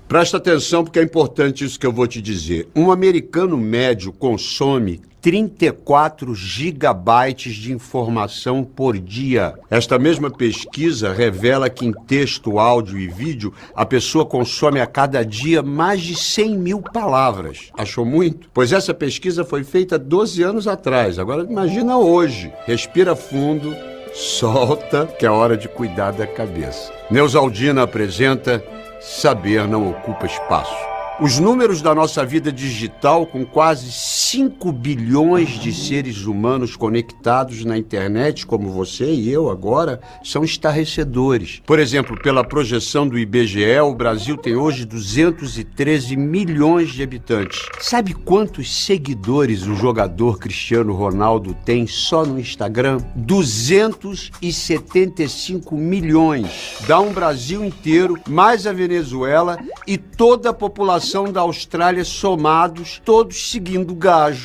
Presta atenção porque é importante isso que eu vou te dizer. Um americano médio consome 34 gigabytes de informação por dia. Esta mesma pesquisa revela que em texto, áudio e vídeo, a pessoa consome a cada dia mais de 100 mil palavras. Achou muito? Pois essa pesquisa foi feita 12 anos atrás. Agora imagina hoje. Respira fundo, solta, que é hora de cuidar da cabeça. Neusaldina apresenta Saber Não Ocupa Espaço. Os números da nossa vida digital, com quase 5 bilhões de seres humanos conectados na internet, como você e eu agora, são estarrecedores. Por exemplo, pela projeção do IBGE, o Brasil tem hoje 213 milhões de habitantes. Sabe quantos seguidores o jogador Cristiano Ronaldo tem só no Instagram? 275 milhões. Dá um Brasil inteiro, mais a Venezuela e toda a população da Austrália somados, todos seguindo o gajo.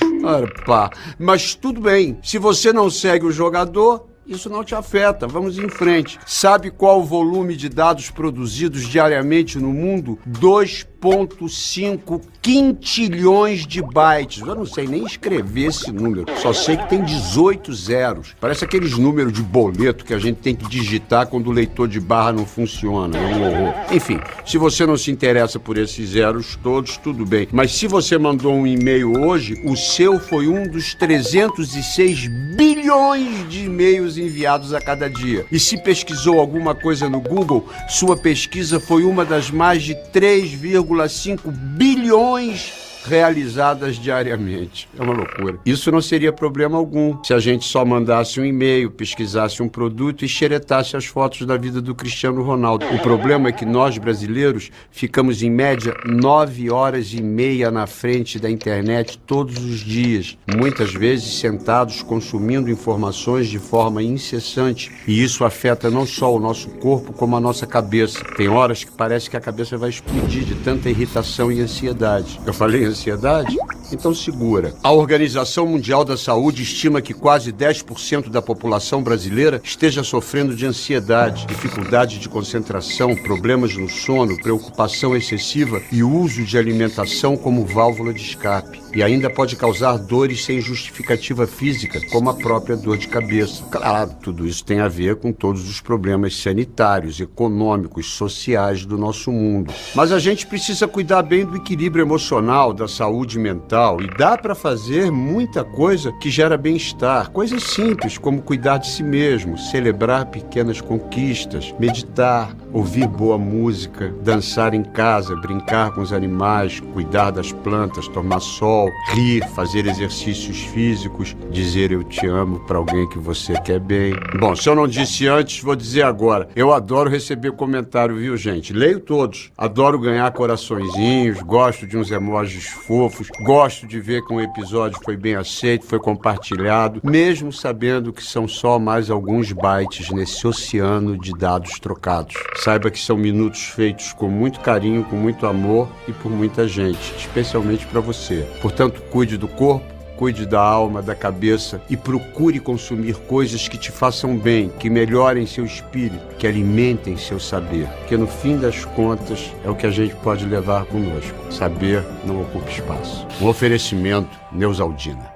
Pá. Mas tudo bem, se você não segue o jogador, isso não te afeta. Vamos em frente. Sabe qual o volume de dados produzidos diariamente no mundo? 2,5 quintilhões de bytes. Eu não sei nem escrever esse número. Só sei que tem 18 zeros. Parece aqueles números de boleto que a gente tem que digitar quando o leitor de barra não funciona. É um horror. Enfim, se você não se interessa por esses zeros todos, tudo bem. Mas se você mandou um e-mail hoje, o seu foi um dos 306 bilhões de e-mails enviados a cada dia. E se pesquisou alguma coisa no Google, sua pesquisa foi uma das mais de 3,5 bilhões realizadas diariamente. É uma loucura. Isso não seria problema algum se a gente só mandasse um e-mail, pesquisasse um produto e xeretasse as fotos da vida do Cristiano Ronaldo. O problema é que nós, brasileiros, ficamos em média 9 horas e meia na frente da internet todos os dias, muitas vezes sentados consumindo informações de forma incessante. E isso afeta não só o nosso corpo, como a nossa cabeça. Tem horas que parece que a cabeça vai explodir de tanta irritação e ansiedade. Eu falei ansiedade? Então segura. A Organização Mundial da Saúde estima que quase 10% da população brasileira esteja sofrendo de ansiedade, dificuldade de concentração, problemas no sono, preocupação excessiva e uso de alimentação como válvula de escape. E ainda pode causar dores sem justificativa física, como a própria dor de cabeça. Claro, tudo isso tem a ver com todos os problemas sanitários, econômicos, sociais do nosso mundo. Mas a gente precisa cuidar bem do equilíbrio emocional, da saúde mental, e dá para fazer muita coisa que gera bem-estar. Coisas simples, como cuidar de si mesmo, celebrar pequenas conquistas, meditar, ouvir boa música, dançar em casa, brincar com os animais, cuidar das plantas, tomar sol, rir, fazer exercícios físicos, dizer eu te amo para alguém que você quer bem. Bom, se eu não disse antes, vou dizer agora. Eu adoro receber comentário, viu, gente? Leio todos. Adoro ganhar coraçõezinhos, gosto de uns emojis fofos, gosto de ver que um episódio foi bem aceito, foi compartilhado, mesmo sabendo que são só mais alguns bytes nesse oceano de dados trocados. Saiba que são minutos feitos com muito carinho, com muito amor e por muita gente, especialmente para você. Portanto, cuide do corpo, cuide da alma, da cabeça e procure consumir coisas que te façam bem, que melhorem seu espírito, que alimentem seu saber. Porque no fim das contas é o que a gente pode levar conosco. Saber não ocupa espaço. Um oferecimento Neusaldina.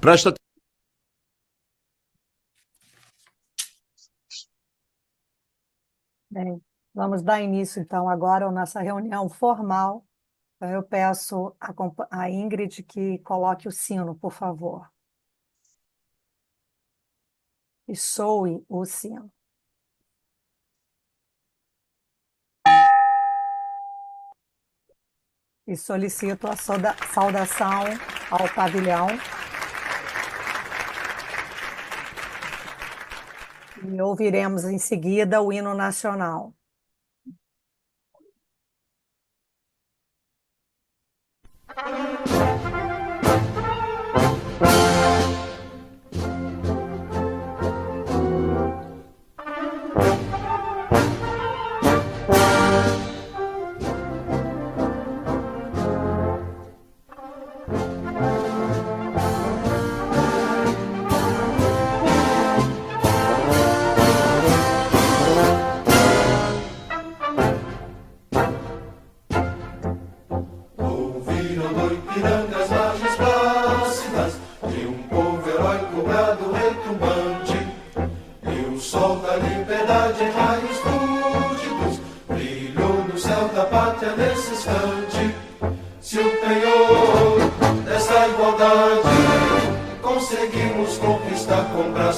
Presta atenção. Bem, vamos dar início então agora à nossa reunião formal. Então, eu peço a Ingrid que coloque o sino, por favor. E soe o sino. E solicito a saudação ao pavilhão. E ouviremos em seguida o hino nacional.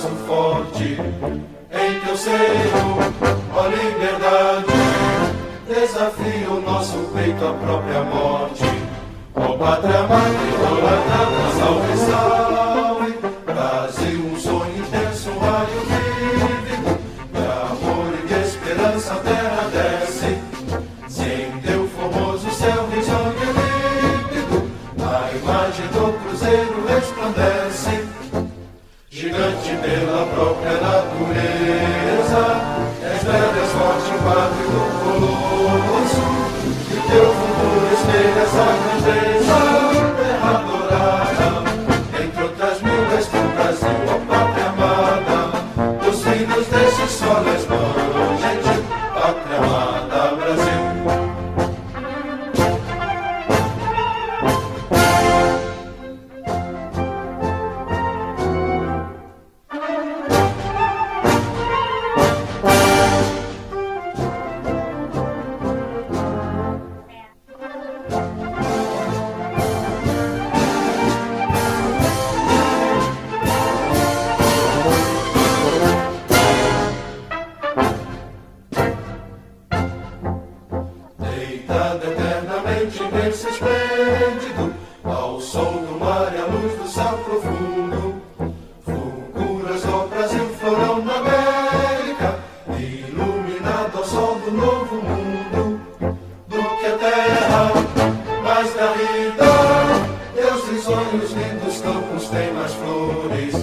abraço forte em teu seio, ó liberdade, desafia o nosso peito à própria morte. Ó pátria amada, idolatrada, salve, salve, Brasil, um sonho intenso, um raio vívido, de amor e de esperança a terra desce, se em teu formoso céu risonho e límpido, a imagem do cruzeiro resplandece, gigante pela própria natureza, és velho, és forte, pátrio do colosso, e teu futuro espelha essa grandeza, terra adorada, entre outras mil és do Brasil, ó pátria amada, os filhos desse sol és mãe gentil, pátria amada, Brasil. Deitado eternamente imenso e esplêndido, ao sol do mar e à luz do céu profundo, fulguras do Brasil, florão na América, iluminado ao sol do novo mundo, do que a terra mais garrida, teus risonhos lindos campos têm mais flores,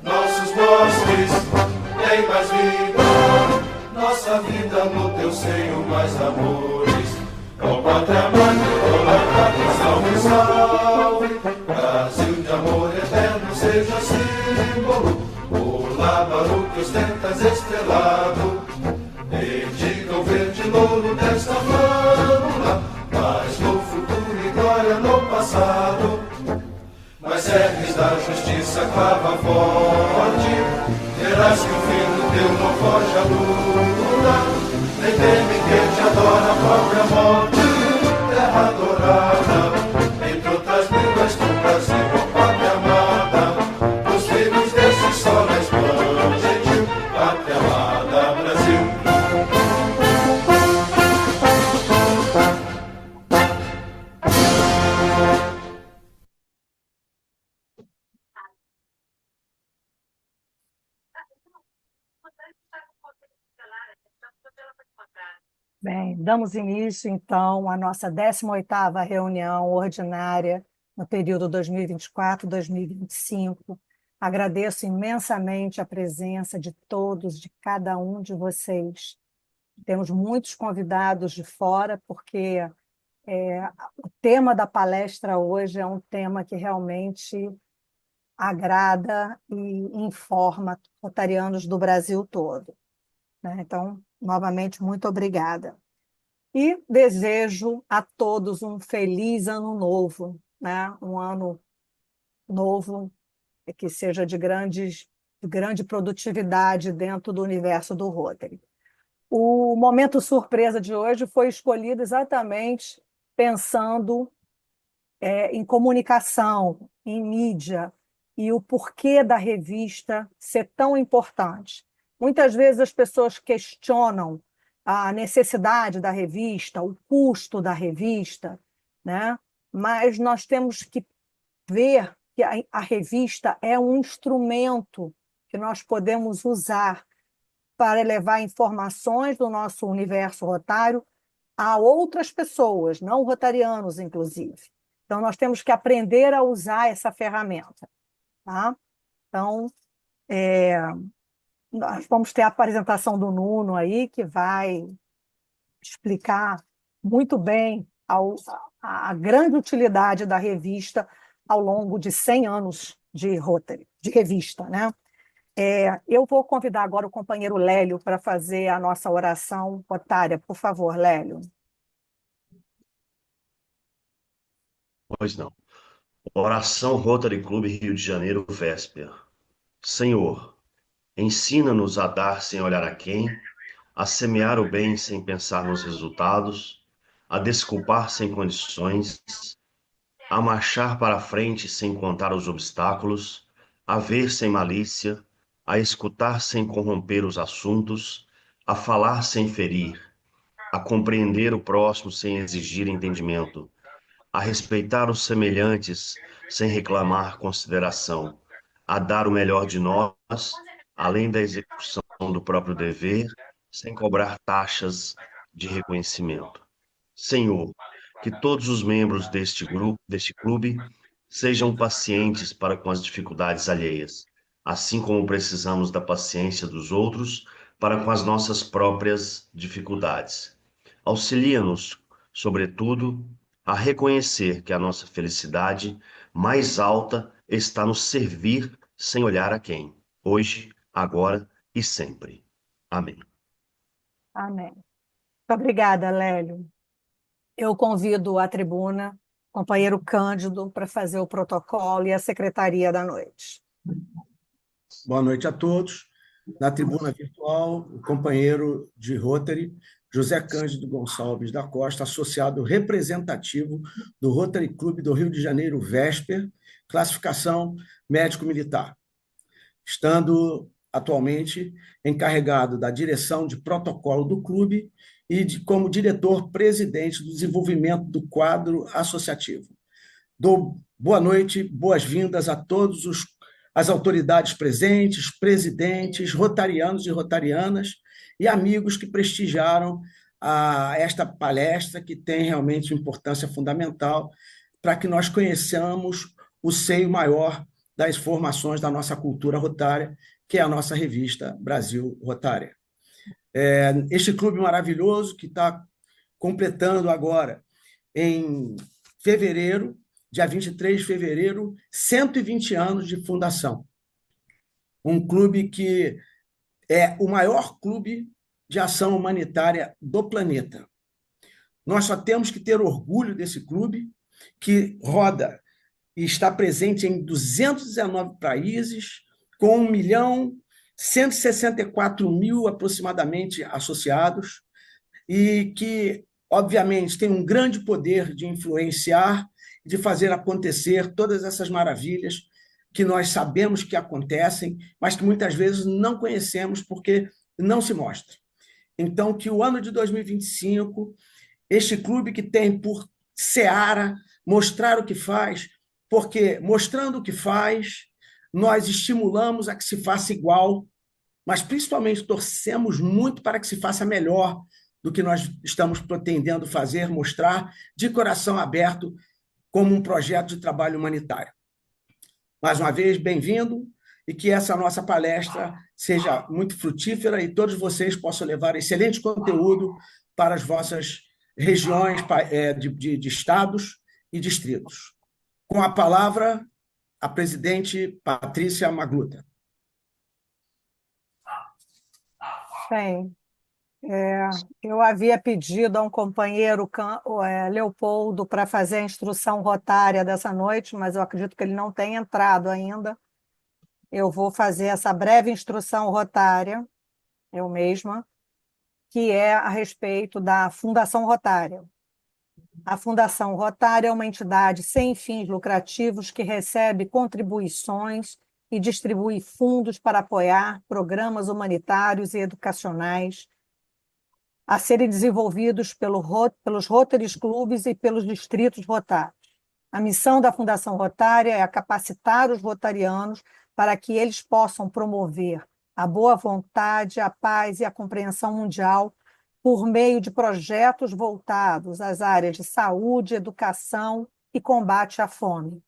nossos bosques têm mais vida, nossa vida no teu seio mais amores. Ó pátria amada, idolatrada, salve, salve, Brasil de amor eterno seja símbolo, o lábaro que ostentas estrelado, dedica o verde louro desta flâmula, paz no futuro e glória no passado, mas serves da justiça clava forte, verás que o fim do teu não foge à luta, nem teme quem te adora a própria morte, terra adorada, entre outras mil és do Brasil, ó pátria amada, os filhos desse sol és mãe gentil, pátria amada, Brasil. Bem, damos início, então, à nossa 18ª reunião ordinária no período 2024-2025. Agradeço imensamente a presença de todos, de cada um de vocês. Temos muitos convidados de fora, porque o tema da palestra hoje é um tema que realmente agrada e informa rotarianos do Brasil todo, né? Então, novamente, muito obrigada. E desejo a todos um feliz ano novo, né? Um ano novo que seja de grande produtividade dentro do universo do Rotary. O momento surpresa de hoje foi escolhido exatamente pensando em comunicação, em mídia, e o porquê da revista ser tão importante. Muitas vezes as pessoas questionam a necessidade da revista, o custo da revista, né? Mas nós temos que ver que a revista é um instrumento que nós podemos usar para levar informações do nosso universo rotário a outras pessoas, não rotarianos, inclusive. Então, nós temos que aprender a usar essa ferramenta, tá? Então, nós vamos ter a apresentação do Nuno aí, que vai explicar muito bem a grande utilidade da revista ao longo de 100 anos de Rotary, de revista, né? Eu vou convidar agora o companheiro Lélio para fazer a nossa oração rotária. Por favor, Lélio. Pois não. Oração Rotary Clube Rio de Janeiro, véspera. Senhor, ensina-nos a dar sem olhar a quem, a semear o bem sem pensar nos resultados, a desculpar sem condições, a marchar para a frente sem contar os obstáculos, a ver sem malícia, a escutar sem corromper os assuntos, a falar sem ferir, a compreender o próximo sem exigir entendimento, a respeitar os semelhantes sem reclamar consideração, a dar o melhor de nós, além da execução do próprio dever, sem cobrar taxas de reconhecimento. Senhor, que todos os membros deste grupo, deste clube, sejam pacientes para com as dificuldades alheias, assim como precisamos da paciência dos outros para com as nossas próprias dificuldades. Auxilia-nos, sobretudo, a reconhecer que a nossa felicidade mais alta está no servir sem olhar a quem, hoje, agora e sempre. Amém. Amém. Muito obrigada, Lélio. Eu convido à tribuna o companheiro Cândido para fazer o protocolo e a secretaria da noite. Boa noite a todos. Na tribuna virtual, o companheiro de Rotary, José Cândido Gonçalves da Costa, associado representativo do Rotary Clube do Rio de Janeiro, Vesper, classificação médico-militar, estando atualmente encarregado da direção de protocolo do clube e como diretor-presidente do desenvolvimento do quadro associativo. Dou boa noite, boas-vindas a todos as autoridades presentes, presidentes, rotarianos e rotarianas e amigos que prestigiaram esta palestra, que tem realmente importância fundamental para que nós conheçamos o seio maior das formações da nossa cultura rotária, que é a nossa revista Brasil Rotária. Este clube maravilhoso que está completando agora, em fevereiro, dia 23 de fevereiro, 120 anos de fundação. Um clube que é o maior clube de ação humanitária do planeta. Nós só temos que ter orgulho desse clube, que roda e está presente em 219 países, com 1.164.000 aproximadamente associados, e que, obviamente, tem um grande poder de influenciar, de fazer acontecer todas essas maravilhas que nós sabemos que acontecem, mas que muitas vezes não conhecemos porque não se mostra. Então, que o ano de 2025, este clube que tem por seara mostrar o que faz, porque mostrando o que faz, nós estimulamos a que se faça igual, mas principalmente torcemos muito para que se faça melhor do que nós estamos pretendendo fazer, mostrar de coração aberto como um projeto de trabalho humanitário. Mais uma vez, bem-vindo, e que essa nossa palestra seja muito frutífera e todos vocês possam levar excelente conteúdo para as vossas regiões de estados e distritos. Com a palavra, a presidente Patrícia Magluta. Bem, eu havia pedido a um companheiro, Leopoldo, para fazer a instrução rotária dessa noite, mas eu acredito que ele não tem entrado ainda. Eu vou fazer essa breve instrução rotária, eu mesma, que é a respeito da Fundação Rotária. A Fundação Rotária é uma entidade sem fins lucrativos que recebe contribuições e distribui fundos para apoiar programas humanitários e educacionais a serem desenvolvidos pelos Rotary Clubes e pelos distritos rotários. A missão da Fundação Rotária é capacitar os rotarianos para que eles possam promover a boa vontade, a paz e a compreensão mundial por meio de projetos voltados às áreas de saúde, educação e combate à fome.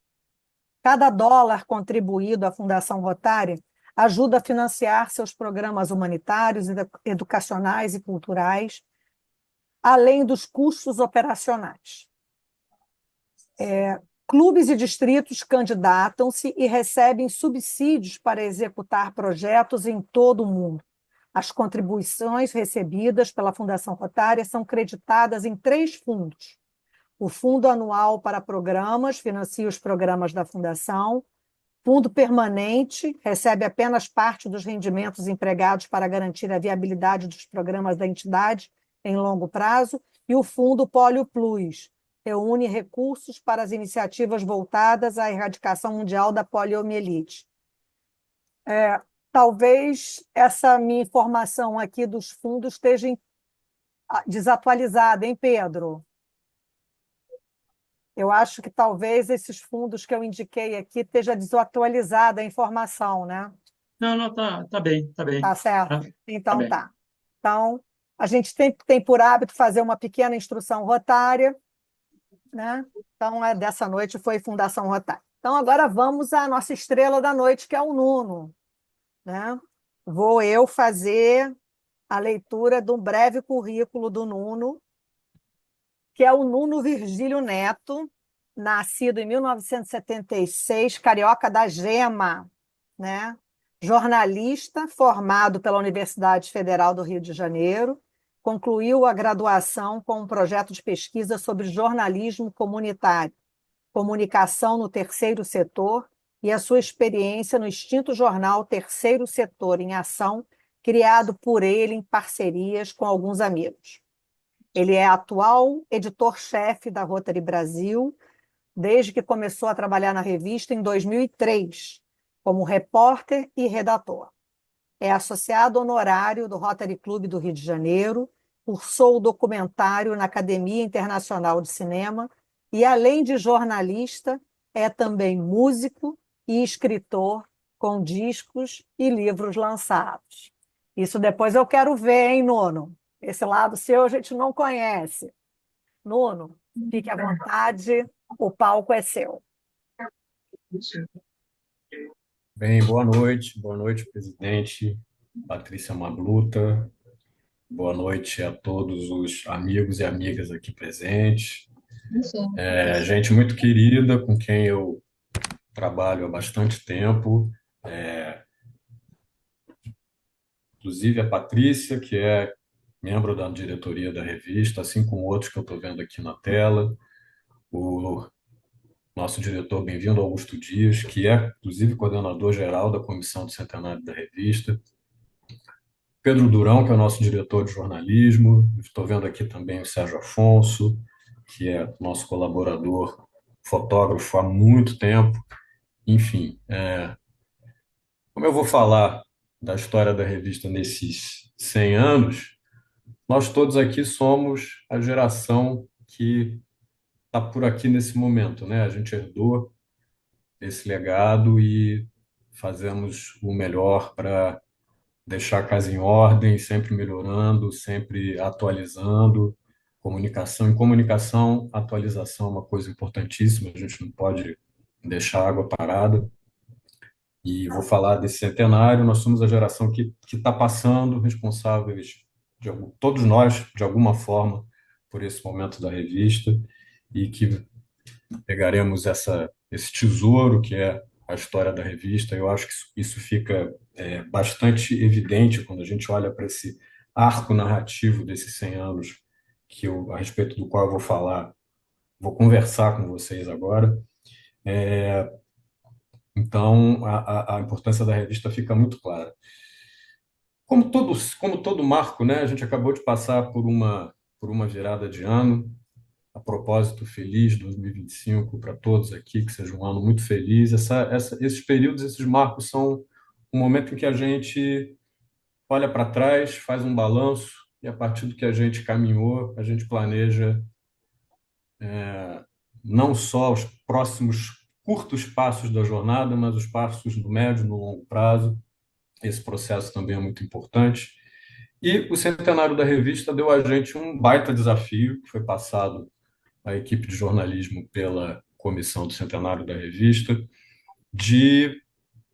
Cada dólar contribuído à Fundação Rotária ajuda a financiar seus programas humanitários, educacionais e culturais, além dos custos operacionais. Clubes e distritos candidatam-se e recebem subsídios para executar projetos em todo o mundo. As contribuições recebidas pela Fundação Rotária são creditadas em 3 fundos. O Fundo Anual para Programas financia os programas da Fundação. Fundo Permanente recebe apenas parte dos rendimentos empregados para garantir a viabilidade dos programas da entidade em longo prazo. E o Fundo Polio Plus reúne recursos para as iniciativas voltadas à erradicação mundial da poliomielite. talvez essa minha informação aqui dos fundos esteja desatualizada, hein, Pedro? Eu acho que talvez esses fundos que eu indiquei aqui esteja desatualizada a informação, né? Não, não, tá bem, tá bem. Tá certo? Tá Então bem. tá. Então, a gente tem por hábito fazer uma pequena instrução rotária, né? Então, dessa noite foi Fundação Rotária. Então, agora vamos à nossa estrela da noite, que é o Nuno, né? Vou eu fazer a leitura de um breve currículo do Nuno, que é o Nuno Virgílio Neto, nascido em 1976, carioca da Gema, né? Jornalista, formado pela Universidade Federal do Rio de Janeiro, concluiu a graduação com um projeto de pesquisa sobre jornalismo comunitário, comunicação no terceiro setor e a sua experiência no extinto jornal Terceiro Setor em Ação, criado por ele em parcerias com alguns amigos. Ele é atual editor-chefe da Rotary Brasil, desde que começou a trabalhar na revista em 2003, como repórter e redator. É associado honorário do Rotary Clube do Rio de Janeiro, cursou o documentário na Academia Internacional de Cinema e, além de jornalista, é também músico e escritor com discos e livros lançados. Isso depois eu quero ver, hein, Nuno? Esse lado seu a gente não conhece. Nuno, fique à vontade, o palco é seu. Bem, boa noite, presidente Patrícia Magluta, boa noite a todos os amigos e amigas aqui presentes, gente muito querida com quem eu trabalho há bastante tempo, inclusive a Patrícia, que é membro da diretoria da revista, assim como outros que eu estou vendo aqui na tela, o nosso diretor Bem-vindo Augusto Dias, que é, inclusive, coordenador-geral da Comissão do Centenário da Revista, Pedro Durão, que é o nosso diretor de jornalismo, estou vendo aqui também o Sérgio Afonso, que é nosso colaborador, fotógrafo há muito tempo, enfim. Como eu vou falar da história da revista nesses 100 anos, nós todos aqui somos a geração que está por aqui nesse momento, né? A gente herdou esse legado e fazemos o melhor para deixar a casa em ordem, sempre melhorando, sempre atualizando. Comunicação. Em comunicação, atualização é uma coisa importantíssima, a gente não pode deixar a água parada. E vou falar desse centenário, nós somos a geração que está passando, responsáveis, todos nós, de alguma forma, por esse momento da revista, e que pegaremos esse tesouro que é a história da revista. Eu acho que isso fica bastante evidente quando a gente olha para esse arco narrativo desses 100 anos a respeito do qual eu vou falar, vou conversar com vocês agora. Então, a importância da revista fica muito clara. Como todo marco, né, a gente acabou de passar por uma virada de ano. A propósito, feliz 2025 para todos aqui, que seja um ano muito feliz. Esses períodos, esses marcos são um momento em que a gente olha para trás, faz um balanço e, a partir do que a gente caminhou, a gente planeja não só os próximos curtos passos da jornada, mas os passos no médio e no longo prazo. Esse processo também é muito importante. E o centenário da revista deu a gente um baita desafio, que foi passado à equipe de jornalismo pela comissão do centenário da revista,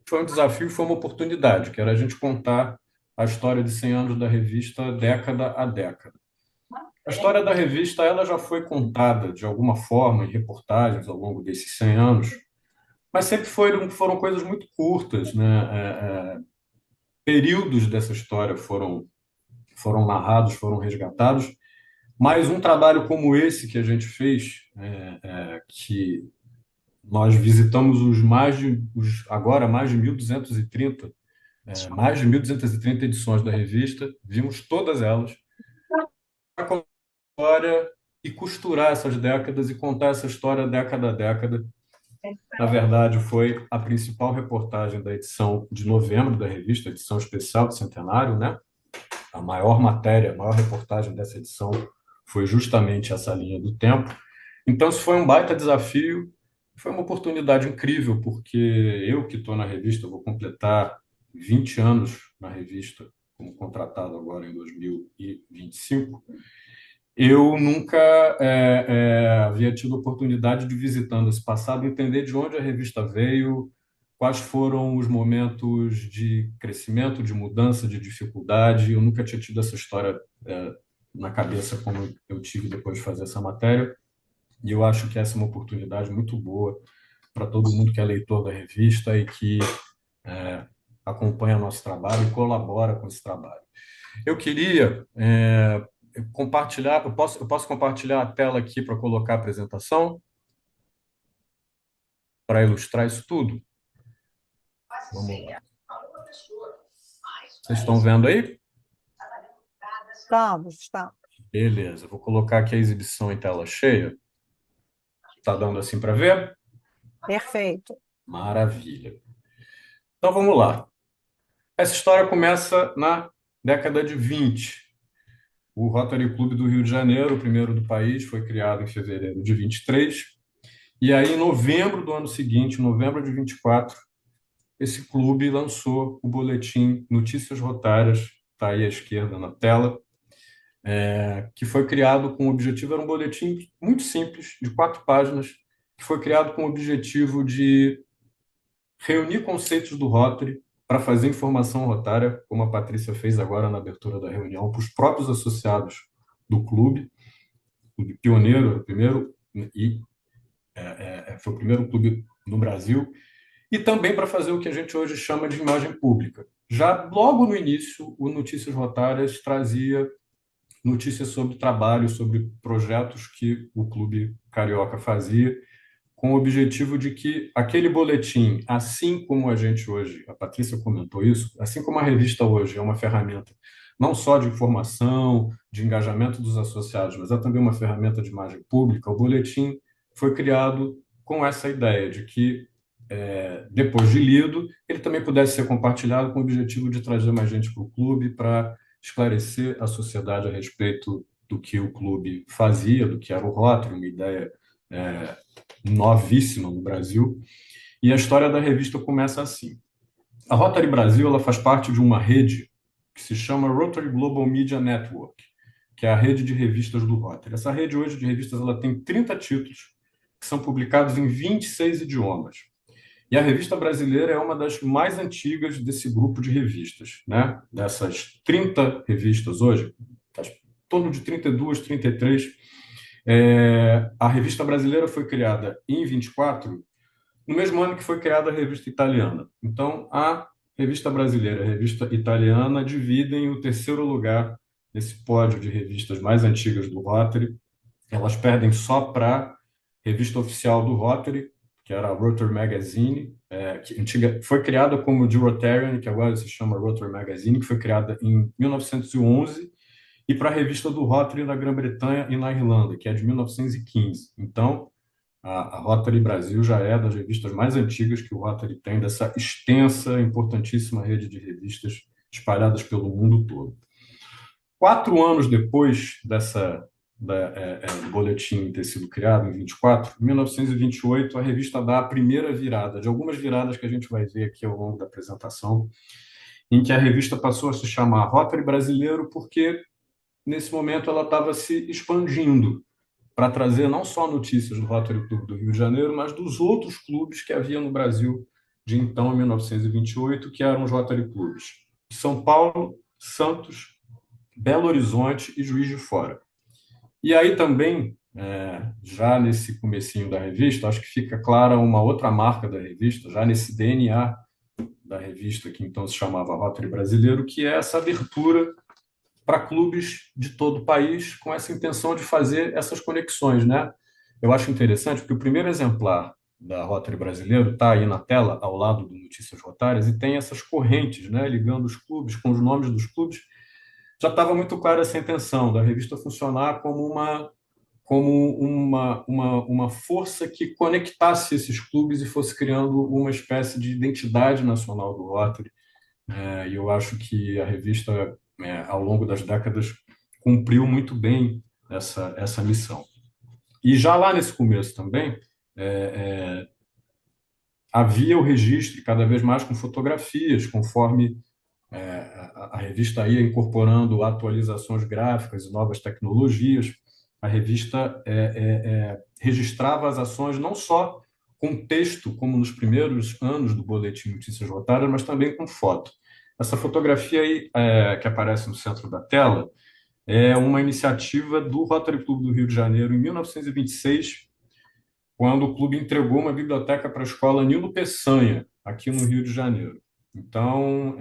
foi um desafio, foi uma oportunidade, que era a gente contar a história de 100 anos da revista década a década. A história da revista ela já foi contada de alguma forma em reportagens ao longo desses 100 anos, mas sempre foram coisas muito curtas, né? Períodos dessa história foram narrados, foram resgatados, mas um trabalho como esse que a gente fez, que nós visitamos agora mais de 1.230, mais de 1.230 edições da revista, vimos todas elas, a história e costurar essas décadas e contar essa história década a década. Na verdade, foi a principal reportagem da edição de novembro da revista, edição especial do centenário, né? A maior matéria, a maior reportagem dessa edição foi justamente essa linha do tempo. Então, isso foi um baita desafio, foi uma oportunidade incrível, porque eu que estou na revista, vou completar 20 anos na revista, como contratado agora em 2025. Eu nunca havia tido oportunidade de, visitando esse passado, entender de onde a revista veio, quais foram os momentos de crescimento, de mudança, de dificuldade. Eu nunca tinha tido essa história na cabeça como eu tive depois de fazer essa matéria. E eu acho que essa é uma oportunidade muito boa para todo mundo que é leitor da revista e que acompanha nosso trabalho e colabora com esse trabalho. Eu queria compartilhar, eu posso compartilhar a tela aqui para colocar a apresentação, para ilustrar isso tudo? Vamos lá. Vocês estão vendo aí? Estamos. Beleza, vou colocar aqui a exibição em tela cheia. Está dando assim para ver? Perfeito. Maravilha. Então vamos lá. Essa história começa na década de 20. O Rotary Club do Rio de Janeiro, o primeiro do país, foi criado em fevereiro de 23. E aí, em novembro do ano seguinte, novembro de 24, esse clube lançou o boletim Notícias Rotárias, está aí à esquerda na tela, que foi criado com o objetivo, era um boletim muito simples, de 4 páginas, que foi criado com o objetivo de reunir conceitos do Rotary para fazer informação rotária, como a Patrícia fez agora na abertura da reunião, para os próprios associados do clube. O clube pioneiro, o primeiro, e foi o primeiro clube no Brasil, e também para fazer o que a gente hoje chama de imagem pública. Já logo no início, o Notícias Rotárias trazia notícias sobre trabalho, sobre projetos que o Clube Carioca fazia, com o objetivo de que aquele boletim, assim como a gente hoje, a Patrícia comentou isso, assim como a revista hoje é uma ferramenta não só de informação, de engajamento dos associados, mas é também uma ferramenta de imagem pública, o boletim foi criado com essa ideia de que, depois de lido, ele também pudesse ser compartilhado com o objetivo de trazer mais gente para o clube, para esclarecer a sociedade a respeito do que o clube fazia, do que era o Rotary, uma ideia novíssima no Brasil. E a história da revista começa assim. A Rotary Brasil ela faz parte de uma rede que se chama Rotary Global Media Network, que é a rede de revistas do Rotary. Essa rede hoje de revistas ela tem 30 títulos que são publicados em 26 idiomas. E a revista brasileira é uma das mais antigas desse grupo de revistas, né? Dessas 30 revistas hoje, em torno de 32, 33, a revista brasileira foi criada em 24, no mesmo ano que foi criada a revista italiana. Então, a revista brasileira e a revista italiana dividem o terceiro lugar nesse pódio de revistas mais antigas do Rotary. Elas perdem só para a revista oficial do Rotary, que era a Rotary Magazine, que foi criada como The Rotarian, que agora se chama Rotary Magazine, que foi criada em 1911, e para a revista do Rotary na Grã-Bretanha e na Irlanda, que é de 1915. Então, a Rotary Brasil já é das revistas mais antigas que o Rotary tem, dessa extensa, importantíssima rede de revistas espalhadas pelo mundo todo. 4 anos depois do boletim ter sido criado, em 24, em 1928, a revista dá a primeira virada, de algumas viradas que a gente vai ver aqui ao longo da apresentação, em que a revista passou a se chamar Rotary Brasileiro, porque, nesse momento, ela estava se expandindo para trazer não só notícias do Rotary Clube do Rio de Janeiro, mas dos outros clubes que havia no Brasil de então, em 1928, que eram os Rotary Clubes de São Paulo, Santos, Belo Horizonte e Juiz de Fora. E aí também, já nesse comecinho da revista, acho que fica clara uma outra marca da revista, já nesse DNA da revista, que então se chamava Rotary Brasileiro, que é essa abertura para clubes de todo o país, com essa intenção de fazer essas conexões, né? Eu acho interessante, porque o primeiro exemplar da Rotary Brasileiro está aí na tela, ao lado do Notícias Rotárias, e tem essas correntes, né, ligando os clubes com os nomes dos clubes. Já estava muito clara essa intenção da revista funcionar como como uma força que conectasse esses clubes e fosse criando uma espécie de identidade nacional do Rotary. E eu acho que a revista, ao longo das décadas, cumpriu muito bem essa missão. E já lá nesse começo também, havia o registro, cada vez mais com fotografias, conforme a revista ia incorporando atualizações gráficas e novas tecnologias. A revista registrava as ações não só com texto, como nos primeiros anos do Boletim Notícias Rotárias, mas também com foto. Essa fotografia aí, que aparece no centro da tela, é uma iniciativa do Rotary Clube do Rio de Janeiro, em 1926, quando o clube entregou uma biblioteca para a escola Nilo Peçanha, aqui no Rio de Janeiro. Então,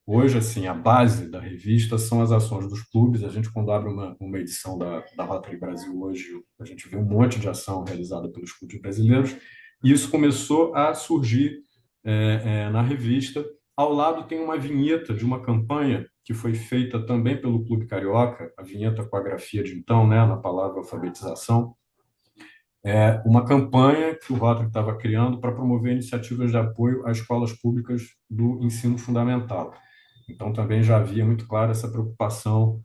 hoje, assim, a base da revista são as ações dos clubes. A gente, quando abre uma edição da Rotary Brasil hoje, a gente vê um monte de ação realizada pelos clubes brasileiros, e isso começou a surgir na revista. Ao lado tem uma vinheta de uma campanha que foi feita também pelo Clube Carioca, a vinheta com a grafia de então, né, na palavra alfabetização, uma campanha que o Rotary estava criando para promover iniciativas de apoio às escolas públicas do ensino fundamental. Então, também já havia muito claro essa preocupação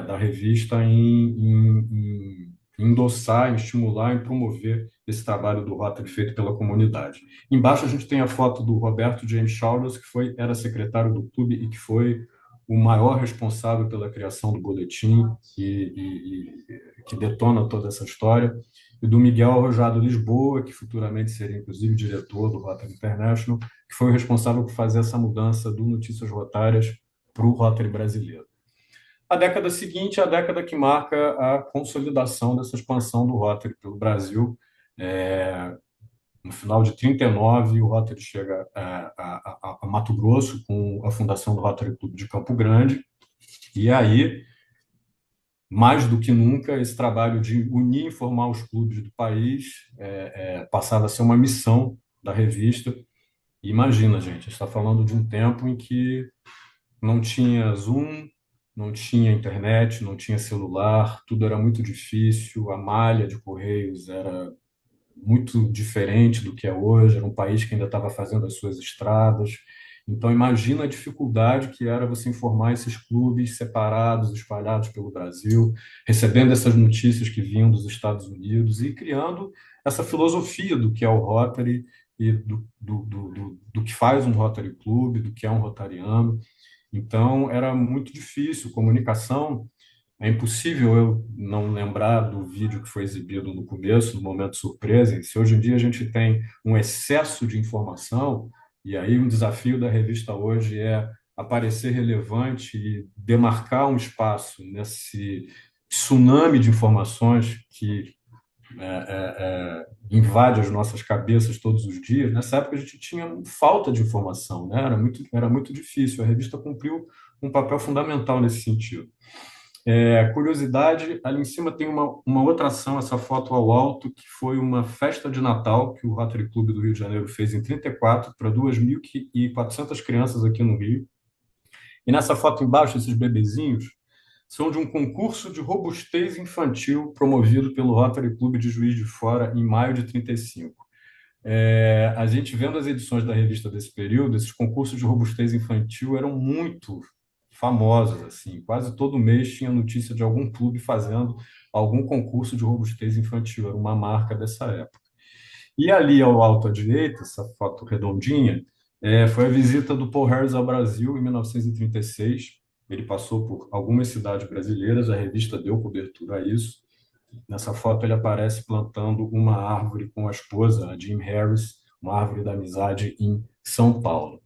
da revista em endossar, em estimular, em promover esse trabalho do Rotary feito pela comunidade. Embaixo a gente tem a foto do Roberto James Childers, que era secretário do clube e que foi o maior responsável pela criação do boletim e que detona toda essa história, e do Miguel Arrojado Lisboa, que futuramente seria, inclusive, diretor do Rotary International, que foi o responsável por fazer essa mudança do Notícias Rotárias para o Rotary brasileiro. A década seguinte é a década que marca a consolidação dessa expansão do Rotary pelo Brasil. No final de 1939, o Rotary chega a Mato Grosso com a fundação do Rotary Clube de Campo Grande, e aí, mais do que nunca, esse trabalho de unir e informar os clubes do país passava a ser uma missão da revista. E imagina, gente, a gente está falando de um tempo em que não tinha Zoom, não tinha internet, não tinha celular, tudo era muito difícil, a malha de correios era muito diferente do que é hoje, era um país que ainda estava fazendo as suas estradas. Então, imagina a dificuldade que era você informar esses clubes separados, espalhados pelo Brasil, recebendo essas notícias que vinham dos Estados Unidos e criando essa filosofia do que é o Rotary e do que faz um Rotary Club, do que é um rotariano. Então, era muito difícil. Comunicação, é impossível eu não lembrar do vídeo que foi exibido no começo, no momento surpresa. Se hoje em dia a gente tem um excesso de informação, e aí um desafio da revista hoje é aparecer relevante e demarcar um espaço nesse tsunami de informações que invade as nossas cabeças todos os dias. Nessa época a gente tinha falta de informação, né? Era muito difícil. A revista cumpriu um papel fundamental nesse sentido. Curiosidade, ali em cima tem uma outra ação, essa foto ao alto, que foi uma festa de Natal que o Rotary Clube do Rio de Janeiro fez em 34 para 2.400 crianças aqui no Rio. E nessa foto embaixo, esses bebezinhos são de um concurso de robustez infantil promovido pelo Rotary Clube de Juiz de Fora em maio de 35. A gente vendo as edições da revista desse período, esses concursos de robustez infantil eram muito famosos, assim, quase todo mês tinha notícia de algum clube fazendo algum concurso de robustez infantil, era uma marca dessa época. E ali ao alto à direita, essa foto redondinha, foi a visita do Paul Harris ao Brasil em 1936. Ele passou por algumas cidades brasileiras, a revista deu cobertura a isso. Nessa foto ele aparece plantando uma árvore com a esposa, a Jim Harris, uma árvore da amizade em São Paulo.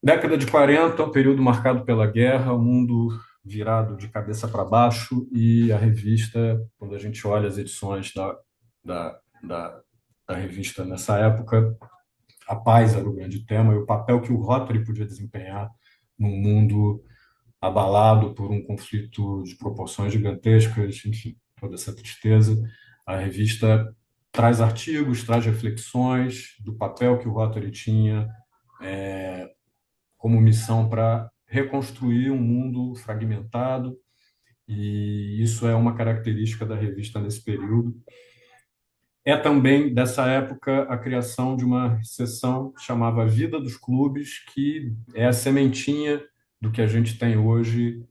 Década de 40, um período marcado pela guerra, o mundo virado de cabeça para baixo, e a revista, quando a gente olha as edições da revista nessa época, a paz era o grande tema e o papel que o Rotary podia desempenhar num mundo abalado por um conflito de proporções gigantescas, enfim, toda essa tristeza. A revista traz artigos, traz reflexões do papel que o Rotary tinha como missão para reconstruir um mundo fragmentado e isso é uma característica da revista nesse período. É também, dessa época, a criação de uma seção que chamava Vida dos Clubes, que é a sementinha do que a gente tem hoje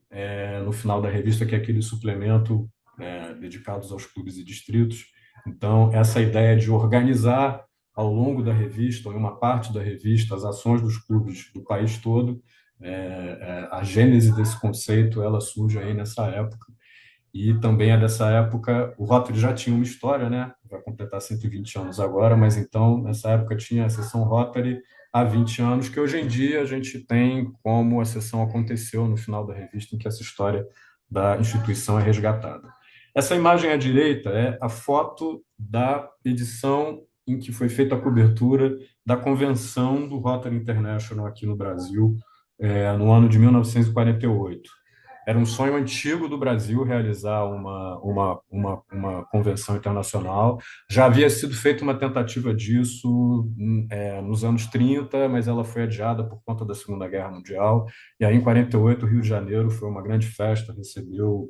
no final da revista, que é aquele suplemento dedicados aos clubes e distritos. Então, essa ideia de organizar ao longo da revista, ou em uma parte da revista, as ações dos clubes do país todo, a gênese desse conceito, ela surge aí nessa época. E também é dessa época, o Rotary já tinha uma história, né? Vai completar 120 anos agora, mas então, nessa época, tinha a seção Rotary há 20 anos, que hoje em dia a gente tem como a seção aconteceu no final da revista, em que essa história da instituição é resgatada. Essa imagem à direita é a foto da edição em que foi feita a cobertura da convenção do Rotary International aqui no Brasil, no ano de 1948. Era um sonho antigo do Brasil realizar uma convenção internacional. Já havia sido feita uma tentativa disso nos anos 30, mas ela foi adiada por conta da Segunda Guerra Mundial. E aí, em 48, o Rio de Janeiro foi uma grande festa, recebeu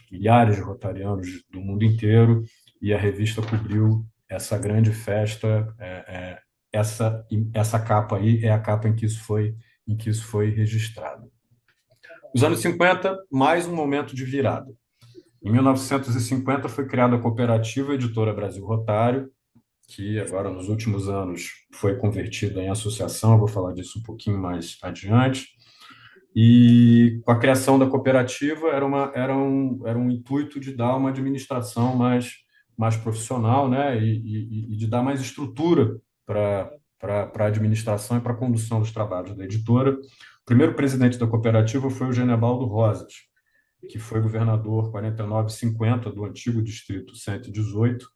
milhares de rotarianos do mundo inteiro, e a revista cobriu essa grande festa. Essa capa aí é a capa em que isso foi registrado. Os anos 50, mais um momento de virada. Em 1950 foi criada a Cooperativa Editora Brasil Rotário, que agora nos últimos anos foi convertida em associação, eu vou falar disso um pouquinho mais adiante. E com a criação da cooperativa era um intuito de dar uma administração mais profissional, né? E de dar mais estrutura para a administração e para a condução dos trabalhos da editora. O primeiro presidente da cooperativa foi o Genebaldo Rosas, que foi governador 49-50 do antigo Distrito 118.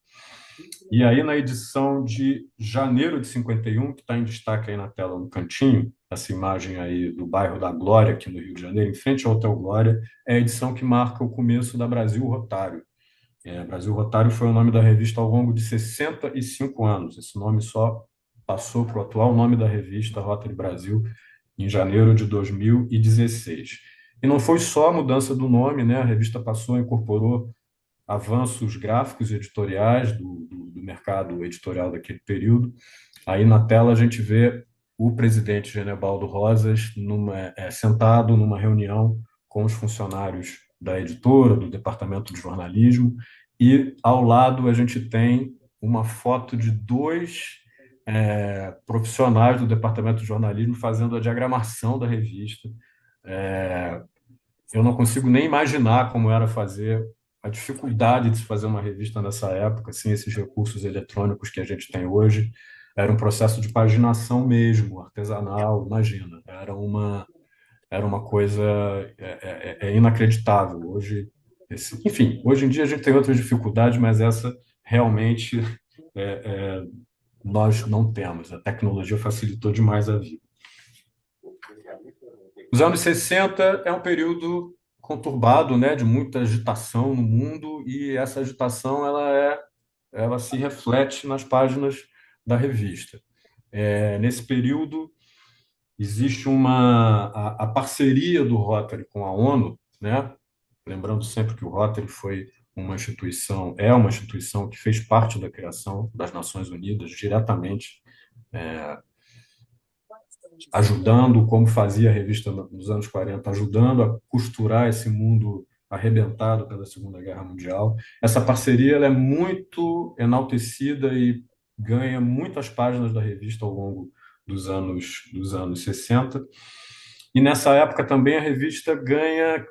E aí, na edição de janeiro de 51, que está em destaque aí na tela no cantinho, essa imagem aí do bairro da Glória, aqui no Rio de Janeiro, em frente ao Hotel Glória, é a edição que marca o começo da Brasil Rotário. Brasil Rotário foi o nome da revista ao longo de 65 anos. Esse nome só passou para o atual nome da revista, Rotary Brasil, em janeiro de 2016. E não foi só a mudança do nome, né? A revista incorporou avanços gráficos e editoriais do mercado editorial daquele período. Aí na tela a gente vê o presidente Genebaldo Rosas sentado numa reunião com os funcionários da editora, do departamento de jornalismo, e ao lado a gente tem uma foto de dois profissionais do departamento de jornalismo fazendo a diagramação da revista. Eu não consigo nem imaginar como era fazer a dificuldade de se fazer uma revista nessa época, assim, esses recursos eletrônicos que a gente tem hoje. Era um processo de paginação mesmo, artesanal, imagina. Era uma coisa inacreditável. Hoje, enfim, hoje em dia a gente tem outras dificuldades, mas essa realmente nós não temos. A tecnologia facilitou demais a vida. Os anos 60 é um período conturbado, né, de muita agitação no mundo, e essa agitação ela se reflete nas páginas da revista. Nesse período existe a parceria do Rotary com a ONU, né? Lembrando sempre que o Rotary é uma instituição que fez parte da criação das Nações Unidas diretamente, ajudando, como fazia a revista nos anos 40, ajudando a costurar esse mundo arrebentado pela Segunda Guerra Mundial. Essa parceria ela é muito enaltecida e ganha muitas páginas da revista ao longo dos anos 60. E nessa época também a revista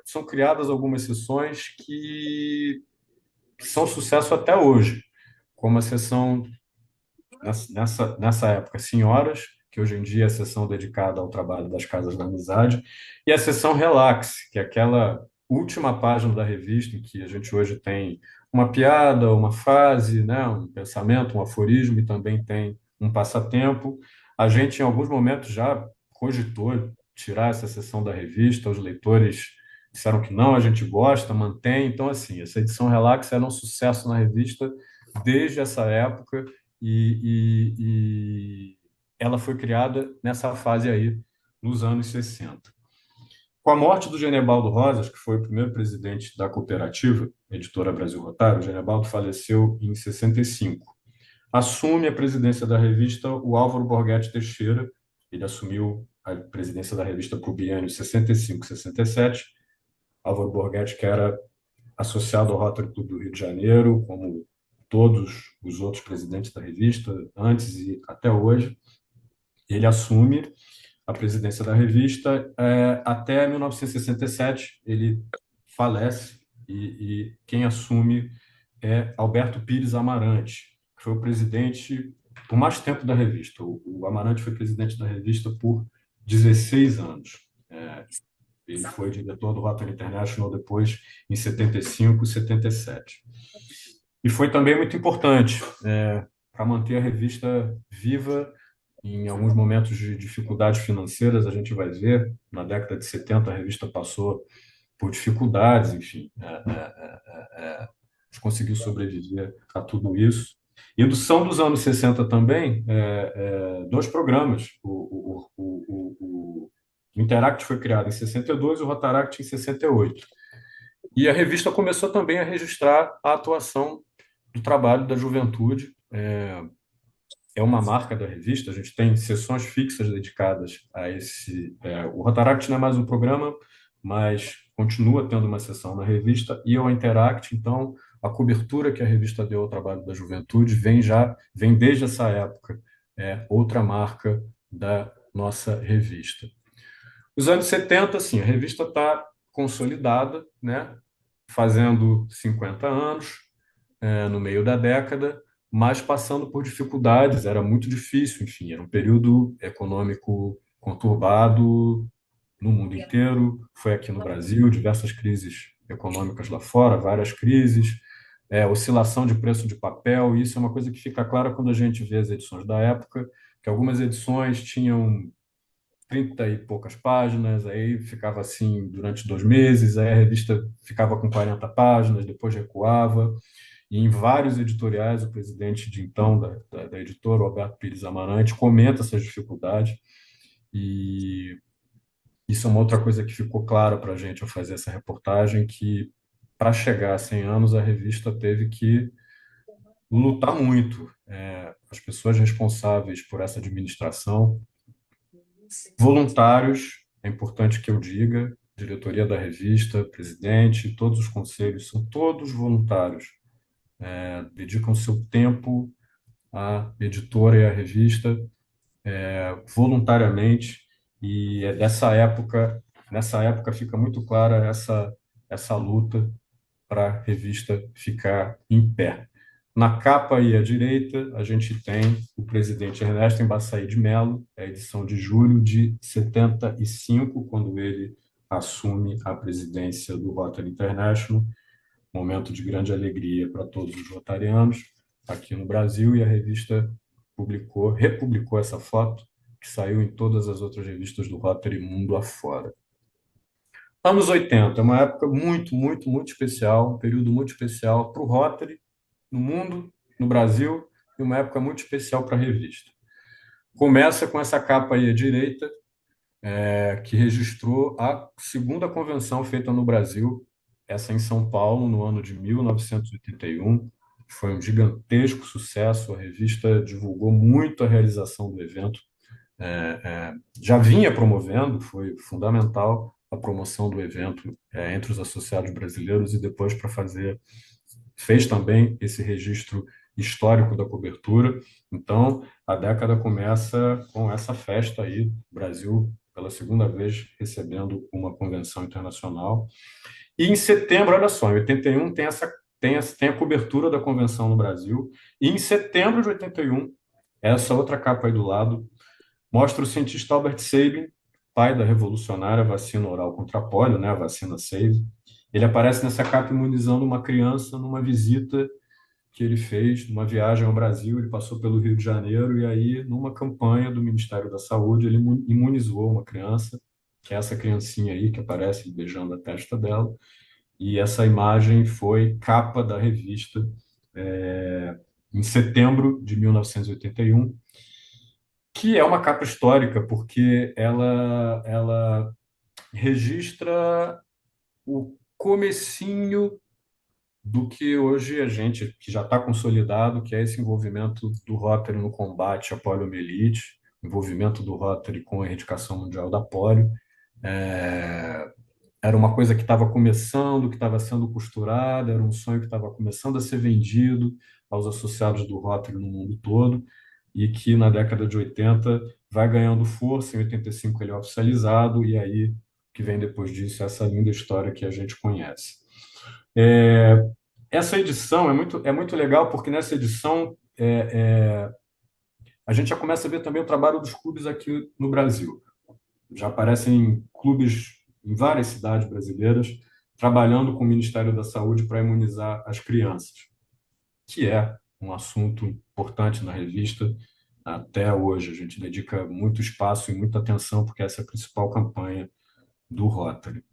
são criadas algumas seções que são sucesso até hoje, como a seção, nessa época, Senhoras, que hoje em dia é a seção dedicada ao trabalho das Casas da Amizade, e a seção Relax, que é aquela última página da revista em que a gente hoje tem uma piada, uma frase, né, um pensamento, um aforismo, e também tem um passatempo. A gente, em alguns momentos, já cogitou tirar essa seção da revista, os leitores disseram que não, a gente gosta, mantém. Então, assim, essa edição Relax era um sucesso na revista desde essa época, e ela foi criada nessa fase aí, nos anos 60. Com a morte do Genebaldo Rosas, que foi o primeiro presidente da cooperativa, Editora Brasil Rotário, o Genebaldo faleceu em 65. Assume a presidência da revista o Álvaro Borghetti Teixeira. Ele assumiu a presidência da revista para o biênio 65-67. Álvaro Borghetti, que era associado ao Rotary Clube do Rio de Janeiro, como todos os outros presidentes da revista, antes e até hoje. Ele assume a presidência da revista até 1967. Ele falece e quem assume é Alberto Pires Amarante, que foi o presidente por mais tempo da revista. O Amarante foi presidente da revista por 16 anos. Ele foi diretor do Rotary International depois, em 75 e 77. E foi também muito importante para manter a revista viva em alguns momentos de dificuldades financeiras. A gente vai ver, na década de 70, a revista passou por dificuldades, enfim. Conseguiu sobreviver a tudo isso. E são dos anos 60 também, dois programas. O Interact foi criado em 62 e o Rotaract em 68. E a revista começou também a registrar a atuação do trabalho da juventude. É uma marca da revista, a gente tem sessões fixas dedicadas a esse. O Rotaract não é mais um programa, mas continua tendo uma sessão na revista, e ao Interact, então, a cobertura que a revista deu ao trabalho da juventude vem desde essa época, outra marca da nossa revista. Os anos 70, sim, a revista está consolidada, né, fazendo 50 anos, no meio da década, mas passando por dificuldades. Era muito difícil, enfim, era um período econômico conturbado no mundo inteiro, foi aqui no Brasil, diversas crises econômicas lá fora, várias crises, oscilação de preço de papel. E isso é uma coisa que fica clara quando a gente vê as edições da época, que algumas edições tinham 30 e poucas páginas, aí ficava assim durante 2 meses, aí a revista ficava com 40 páginas, depois recuava. E em vários editoriais, o presidente de então da editora, o Alberto Pires Amarante, comenta essas dificuldades. E isso é uma outra coisa que ficou clara para a gente ao fazer essa reportagem, que para chegar a 100 anos a revista teve que lutar muito. As pessoas responsáveis por essa administração, voluntários, é importante que eu diga, diretoria da revista, presidente, todos os conselhos, são todos voluntários. Dedicam seu tempo à editora e à revista voluntariamente, e nessa época fica muito clara essa luta para a revista ficar em pé. Na capa aí à direita, a gente tem o presidente Ernesto Embaçaí de Mello, a edição de julho de 75, quando ele assume a presidência do Rotary International, momento de grande alegria para todos os rotarianos aqui no Brasil, e a revista republicou essa foto, que saiu em todas as outras revistas do Rotary mundo afora. Anos 80, é uma época muito, muito, muito especial, um período muito especial para o Rotary, no mundo, no Brasil, e uma época muito especial para a revista. Começa com essa capa aí à direita, que registrou a segunda convenção feita no Brasil, essa em São Paulo, no ano de 1981. Foi um gigantesco sucesso, a revista divulgou muito a realização do evento, já vinha promovendo, foi fundamental a promoção do evento entre os associados brasileiros, e depois fez também esse registro histórico da cobertura. Então, a década começa com essa festa aí, Brasil, pela segunda vez, recebendo uma convenção internacional. E em setembro, olha só, em 81 tem a cobertura da convenção no Brasil, e em setembro de 81, essa outra capa aí do lado, mostra o cientista Albert Sabin, pai da revolucionária vacina oral contra a polio, né, a vacina Sabin. Ele aparece nessa capa imunizando uma criança numa visita que ele fez, numa viagem ao Brasil. Ele passou pelo Rio de Janeiro, e aí, numa campanha do Ministério da Saúde, ele imunizou uma criança, que é essa criancinha aí que aparece beijando a testa dela, e essa imagem foi capa da revista em setembro de 1981, que é uma capa histórica, porque ela registra o comecinho do que hoje a gente, que já está consolidado, que é esse envolvimento do Rotary no combate à poliomielite, envolvimento do Rotary com a erradicação mundial da polio. É, Era uma coisa que estava começando, que estava sendo costurada, era um sonho que estava começando a ser vendido aos associados do Rotary no mundo todo, e que na década de 80 vai ganhando força, em 85 ele é oficializado, e aí o que vem depois disso é essa linda história que a gente conhece. É, Essa edição é muito legal, porque nessa edição a gente já começa a ver também o trabalho dos clubes aqui no Brasil. Já aparecem clubes em várias cidades brasileiras trabalhando com o Ministério da Saúde para imunizar as crianças, que é um assunto importante na revista até hoje. A gente dedica muito espaço e muita atenção, porque essa é a principal campanha do Rotary.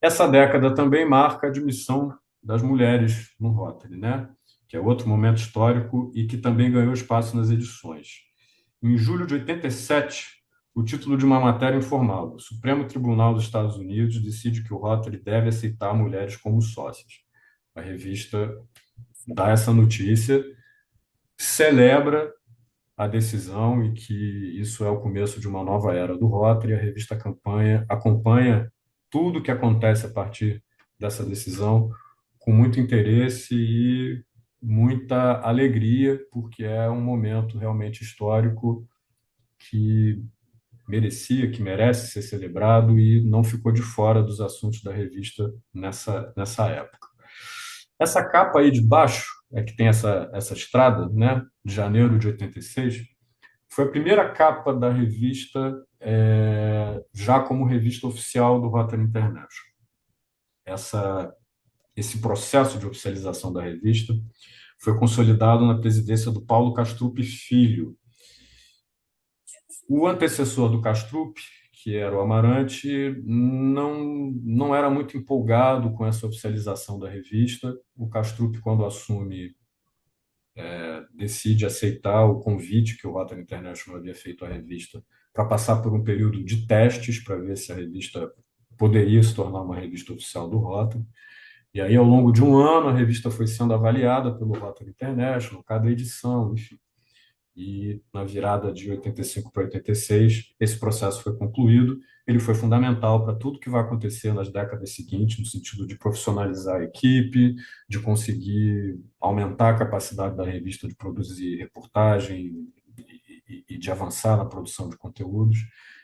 Essa década também marca a admissão das mulheres no Rotary, né? Que é outro momento histórico e que também ganhou espaço nas edições. Em julho de 87, o título de uma matéria informava: o Supremo Tribunal dos Estados Unidos decide que o Rotary deve aceitar mulheres como sócias. A revista dá essa notícia, celebra a decisão e que isso é o começo de uma nova era do Rotary. A revista acompanha tudo o que acontece a partir dessa decisão com muito interesse e muita alegria, porque é um momento realmente histórico que que merece ser celebrado e não ficou de fora dos assuntos da revista nessa época. Essa capa aí de baixo, que tem essa estrada, né, de janeiro de 86, foi a primeira capa da revista já como revista oficial do Rotary International. Esse processo de oficialização da revista foi consolidado na presidência do Paulo Castrup Filho. O antecessor do Castrup, que era o Amarante, não era muito empolgado com essa oficialização da revista. O Castrup, quando assume, decide aceitar o convite que o Rotary International havia feito à revista para passar por um período de testes para ver se a revista poderia se tornar uma revista oficial do Rotary. E aí, ao longo de um ano, a revista foi sendo avaliada pelo Rotary International, cada edição, enfim. E na virada de 85 para 86, esse processo foi concluído. Ele foi fundamental para tudo que vai acontecer nas décadas seguintes, no sentido de profissionalizar a equipe, de conseguir aumentar a capacidade da revista de produzir reportagem e de avançar na produção de conteúdos.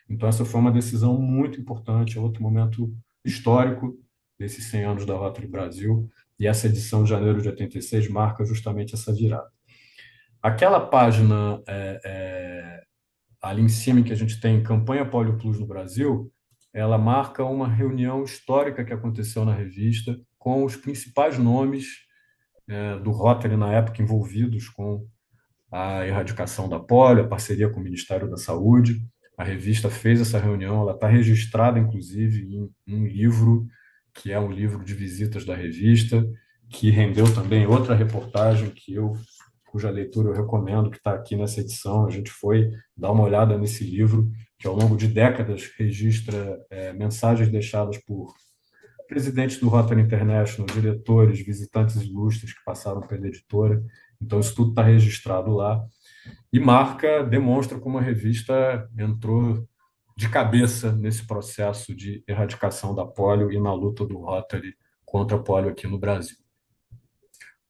Então, essa foi uma decisão muito importante, é outro momento histórico desses 100 anos da Rotary Brasil, e essa edição de janeiro de 86 marca justamente essa virada. Aquela página ali em cima, em que a gente tem Campanha Polio Plus no Brasil, ela marca uma reunião histórica que aconteceu na revista com os principais nomes do Rotary na época envolvidos com a erradicação da polio, a parceria com o Ministério da Saúde. A revista fez essa reunião, ela está registrada, inclusive, em um livro, que é um livro de visitas da revista, que rendeu também outra reportagem cuja leitura eu recomendo, que está aqui nessa edição. A gente foi dar uma olhada nesse livro, que ao longo de décadas registra mensagens deixadas por presidentes do Rotary International, diretores, visitantes ilustres que passaram pela editora. Então, isso tudo está registrado lá. E demonstra como a revista entrou de cabeça nesse processo de erradicação da polio e na luta do Rotary contra a polio aqui no Brasil.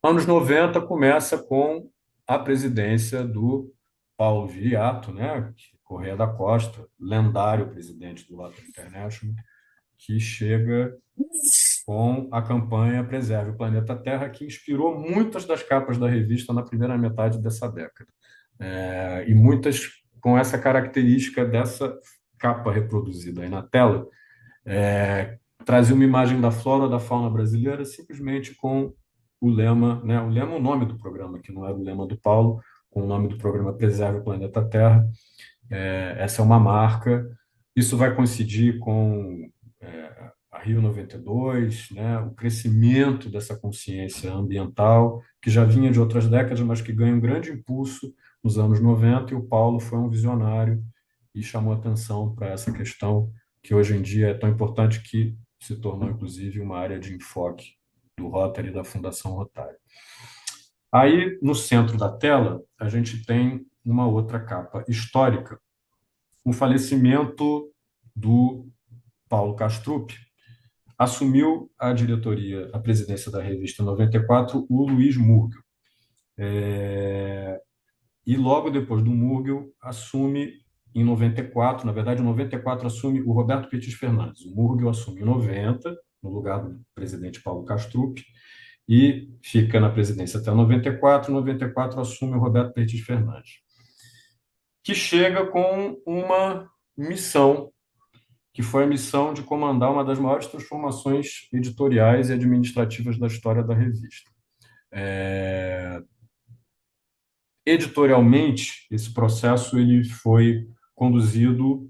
Anos 90 começa com a presidência do Paulo Viriato, né, Correia da Costa, lendário presidente do Rotary International, que chega com a campanha Preserve o Planeta Terra, que inspirou muitas das capas da revista na primeira metade dessa década. E muitas com essa característica dessa capa reproduzida aí na tela, trazia uma imagem da flora da fauna brasileira simplesmente com o lema, né? O lema é o nome do programa, que não era o lema do Paulo, com o nome do programa Preserve o Planeta Terra. Essa é uma marca. Isso vai coincidir com a Rio 92, né? O crescimento dessa consciência ambiental, que já vinha de outras décadas, mas que ganha um grande impulso nos anos 90, e o Paulo foi um visionário e chamou atenção para essa questão que hoje em dia é tão importante que se tornou, inclusive, uma área de enfoque do Rotary e da Fundação Rotary. Aí, no centro da tela, a gente tem uma outra capa histórica, o falecimento do Paulo Castrup. Assumiu a diretoria, a presidência da revista em 94, o Luiz Murgel. E logo depois do Murgel, assume em 94, na verdade, em 94 assume o Roberto Petit Fernandes. O Murgel assume em 90, no lugar do presidente Paulo Castrup, e fica na presidência até 94. Em 94 assume o Roberto Petit Fernandes, que chega com uma missão, que foi a missão de comandar uma das maiores transformações editoriais e administrativas da história da revista. Editorialmente, esse processo ele foi conduzido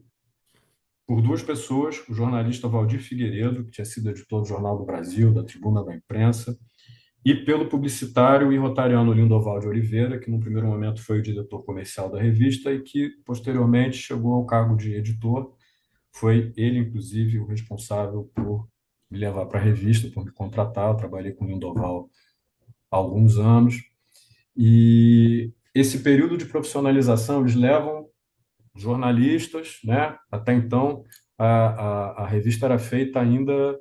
por duas pessoas, o jornalista Valdir Figueiredo, que tinha sido editor do Jornal do Brasil, da Tribuna da Imprensa, e pelo publicitário e rotariano Lindoval de Oliveira, que no primeiro momento foi o diretor comercial da revista e que posteriormente chegou ao cargo de editor. Foi ele, inclusive, o responsável por me levar para a revista, por me contratar. Eu trabalhei com o Lindoval há alguns anos. E esse período de profissionalização, eles levam jornalistas, né? Até então, a revista era feita ainda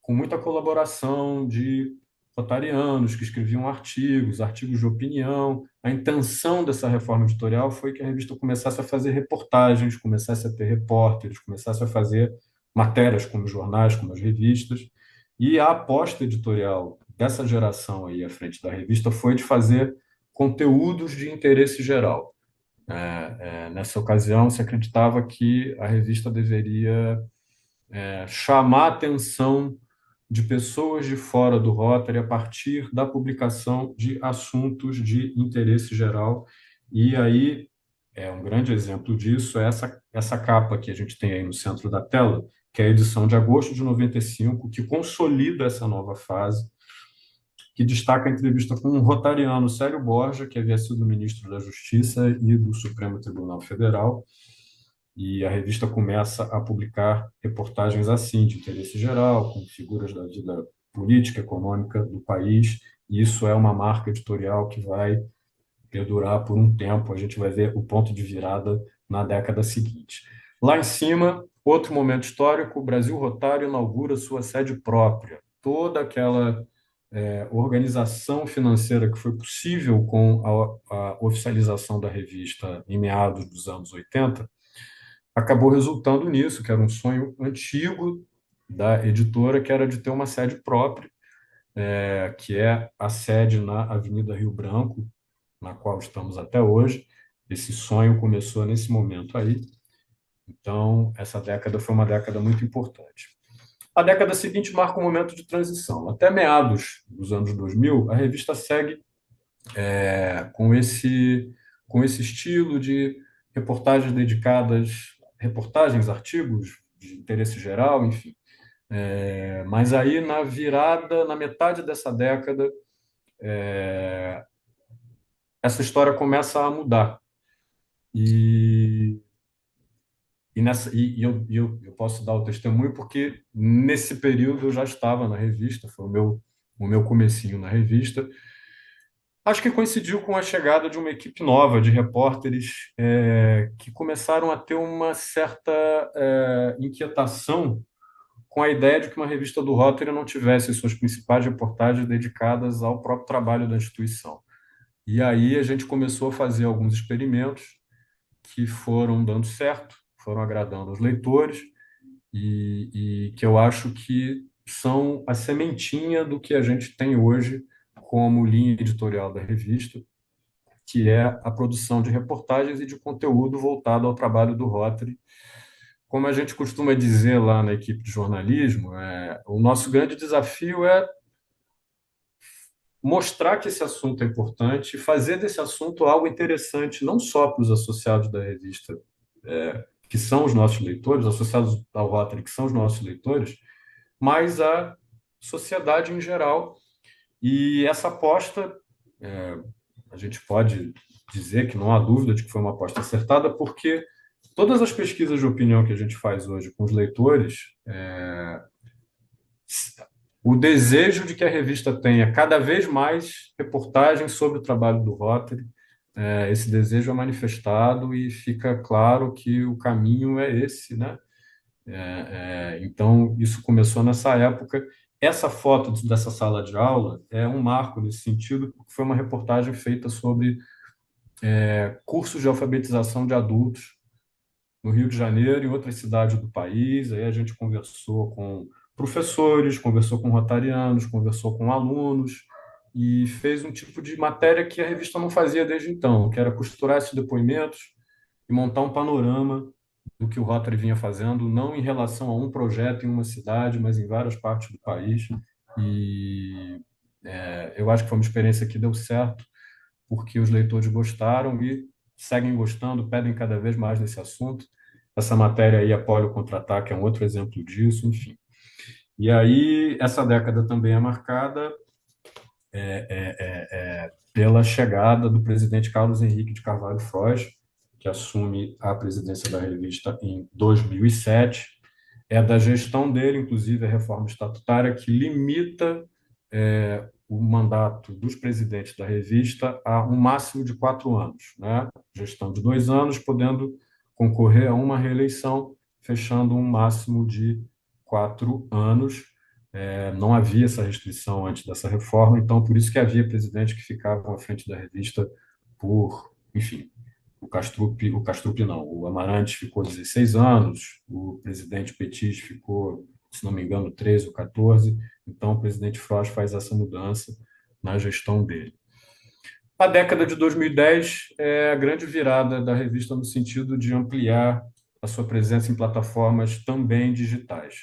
com muita colaboração de rotarianos que escreviam artigos de opinião. A intenção dessa reforma editorial foi que a revista começasse a fazer reportagens, começasse a ter repórteres, começasse a fazer matérias como os jornais, como as revistas. E a aposta editorial dessa geração aí à frente da revista foi de fazer conteúdos de interesse geral. Nessa ocasião, se acreditava que a revista deveria chamar a atenção de pessoas de fora do Rotary a partir da publicação de assuntos de interesse geral. E aí, um grande exemplo disso é essa capa que a gente tem aí no centro da tela, que é a edição de agosto de 95, que consolida essa nova fase, que destaca a entrevista com o rotariano Célio Borja, que havia sido ministro da Justiça e do Supremo Tribunal Federal. E a revista começa a publicar reportagens assim, de interesse geral, com figuras da vida política, econômica do país. E isso é uma marca editorial que vai perdurar por um tempo. A gente vai ver o ponto de virada na década seguinte. Lá em cima, outro momento histórico, o Brasil Rotário inaugura sua sede própria. Toda aquela organização financeira que foi possível com a oficialização da revista em meados dos anos 80, acabou resultando nisso, que era um sonho antigo da editora, que era de ter uma sede própria, que é a sede na Avenida Rio Branco, na qual estamos até hoje. Esse sonho começou nesse momento aí. Então, essa década foi uma década muito importante. A década seguinte marca um momento de transição. Até meados dos anos 2000, a revista segue com esse estilo de reportagens dedicadas, artigos de interesse geral, enfim. Mas aí, na metade dessa década, essa história começa a mudar. Eu posso dar o testemunho porque nesse período eu já estava na revista, foi o meu comecinho na revista. Acho que coincidiu com a chegada de uma equipe nova de repórteres que começaram a ter uma certa inquietação com a ideia de que uma revista do Rotary não tivesse suas principais reportagens dedicadas ao próprio trabalho da instituição. E aí a gente começou a fazer alguns experimentos que foram dando certo, foram agradando os leitores e que eu acho que são a sementinha do que a gente tem hoje como linha editorial da revista, que é a produção de reportagens e de conteúdo voltado ao trabalho do Rotary. Como a gente costuma dizer lá na equipe de jornalismo, o nosso grande desafio é mostrar que esse assunto é importante e fazer desse assunto algo interessante, não só para os associados da revista, que são os nossos leitores, associados ao Rotary, que são os nossos leitores, mas a sociedade em geral. E essa aposta, a gente pode dizer que não há dúvida de que foi uma aposta acertada, porque todas as pesquisas de opinião que a gente faz hoje com os leitores, o desejo de que a revista tenha cada vez mais reportagens sobre o trabalho do Rotary, esse desejo é manifestado e fica claro que o caminho é esse, né? Então, isso começou nessa época. Essa foto dessa sala de aula é um marco nesse sentido, porque foi uma reportagem feita sobre cursos de alfabetização de adultos no Rio de Janeiro e outras cidades do país. Aí a gente conversou com professores, conversou com rotarianos, conversou com alunos e fez um tipo de matéria que a revista não fazia desde então, que era costurar esses depoimentos e montar um panorama do que o Rotary vinha fazendo, não em relação a um projeto em uma cidade, mas em várias partes do país. E eu acho que foi uma experiência que deu certo, porque os leitores gostaram e seguem gostando, pedem cada vez mais desse assunto. Essa matéria aí, Apolo Contra-Ataque, é um outro exemplo disso, enfim. E aí, essa década também é marcada pela chegada do presidente Carlos Henrique de Carvalho Frois, que assume a presidência da revista em 2007. É da gestão dele, inclusive, a reforma estatutária que limita o mandato dos presidentes da revista a um máximo de 4 anos, né? Gestão de 2 anos, podendo concorrer a uma reeleição, fechando um máximo de 4 anos. Não havia essa restrição antes dessa reforma, então por isso que havia presidentes que ficavam à frente da revista por, enfim, o Castrup não, o Amarante ficou 16 anos, o presidente Petis ficou, se não me engano, 13 ou 14, então o presidente Frois faz essa mudança na gestão dele. A década de 2010 é a grande virada da revista no sentido de ampliar a sua presença em plataformas também digitais.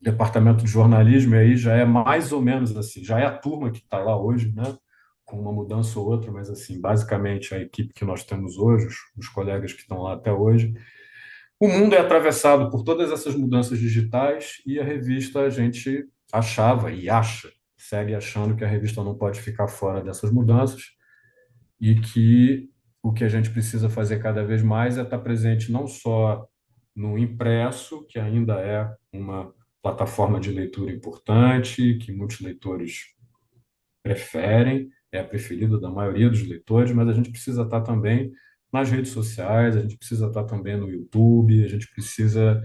Departamento de jornalismo aí já é mais ou menos assim, já é a turma que está lá hoje, né? Com uma mudança ou outra, mas assim, basicamente a equipe que nós temos hoje, os colegas que estão lá até hoje. O mundo é atravessado por todas essas mudanças digitais e a revista, a gente achava e acha, segue achando que a revista não pode ficar fora dessas mudanças e que o que a gente precisa fazer cada vez mais é estar presente não só no impresso, que ainda é uma plataforma de leitura importante, que muitos leitores preferem, é a preferida da maioria dos leitores, mas a gente precisa estar também nas redes sociais, a gente precisa estar também no YouTube, a gente precisa,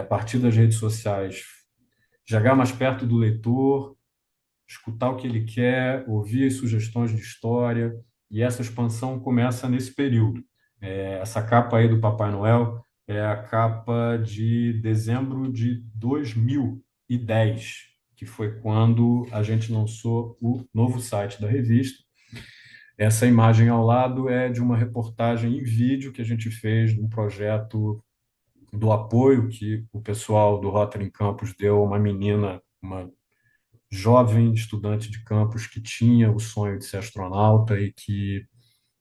a partir das redes sociais, chegar mais perto do leitor, escutar o que ele quer, ouvir as sugestões de história, e essa expansão começa nesse período. Essa capa aí do Papai Noel é a capa de dezembro de 2010, que foi quando a gente lançou o novo site da revista. Essa imagem ao lado é de uma reportagem em vídeo que a gente fez de um projeto do apoio que o pessoal do Rotary em Campos deu a uma menina, uma jovem estudante de campus que tinha o sonho de ser astronauta e que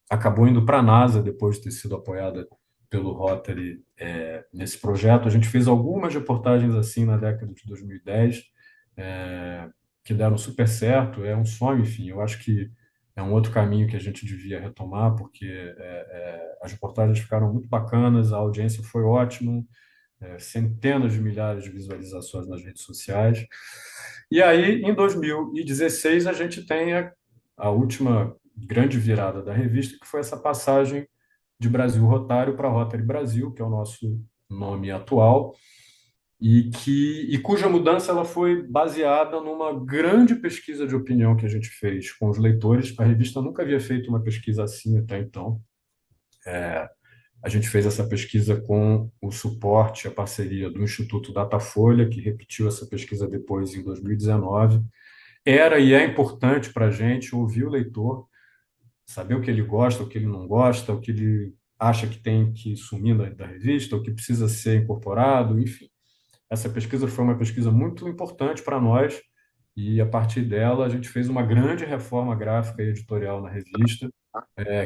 acabou indo para a NASA depois de ter sido apoiada pelo Rotary nesse projeto. A gente fez algumas reportagens assim na década de 2010, que deram super certo. É um sonho, enfim, eu acho que é um outro caminho que a gente devia retomar, porque as reportagens ficaram muito bacanas, a audiência foi ótima, centenas de milhares de visualizações nas redes sociais. E aí, em 2016, a gente tem a última grande virada da revista, que foi essa passagem de Brasil Rotário para Rotary Brasil, que é o nosso nome atual, e cuja mudança ela foi baseada numa grande pesquisa de opinião que a gente fez com os leitores. A revista nunca havia feito uma pesquisa assim até então. A gente fez essa pesquisa com o suporte, a parceria do Instituto Datafolha, que repetiu essa pesquisa depois em 2019. Era e é importante para a gente ouvir o leitor, saber o que ele gosta, o que ele não gosta, o que ele acha que tem que sumir da revista, o que precisa ser incorporado, enfim. Essa pesquisa foi uma pesquisa muito importante para nós e, a partir dela, a gente fez uma grande reforma gráfica e editorial na revista,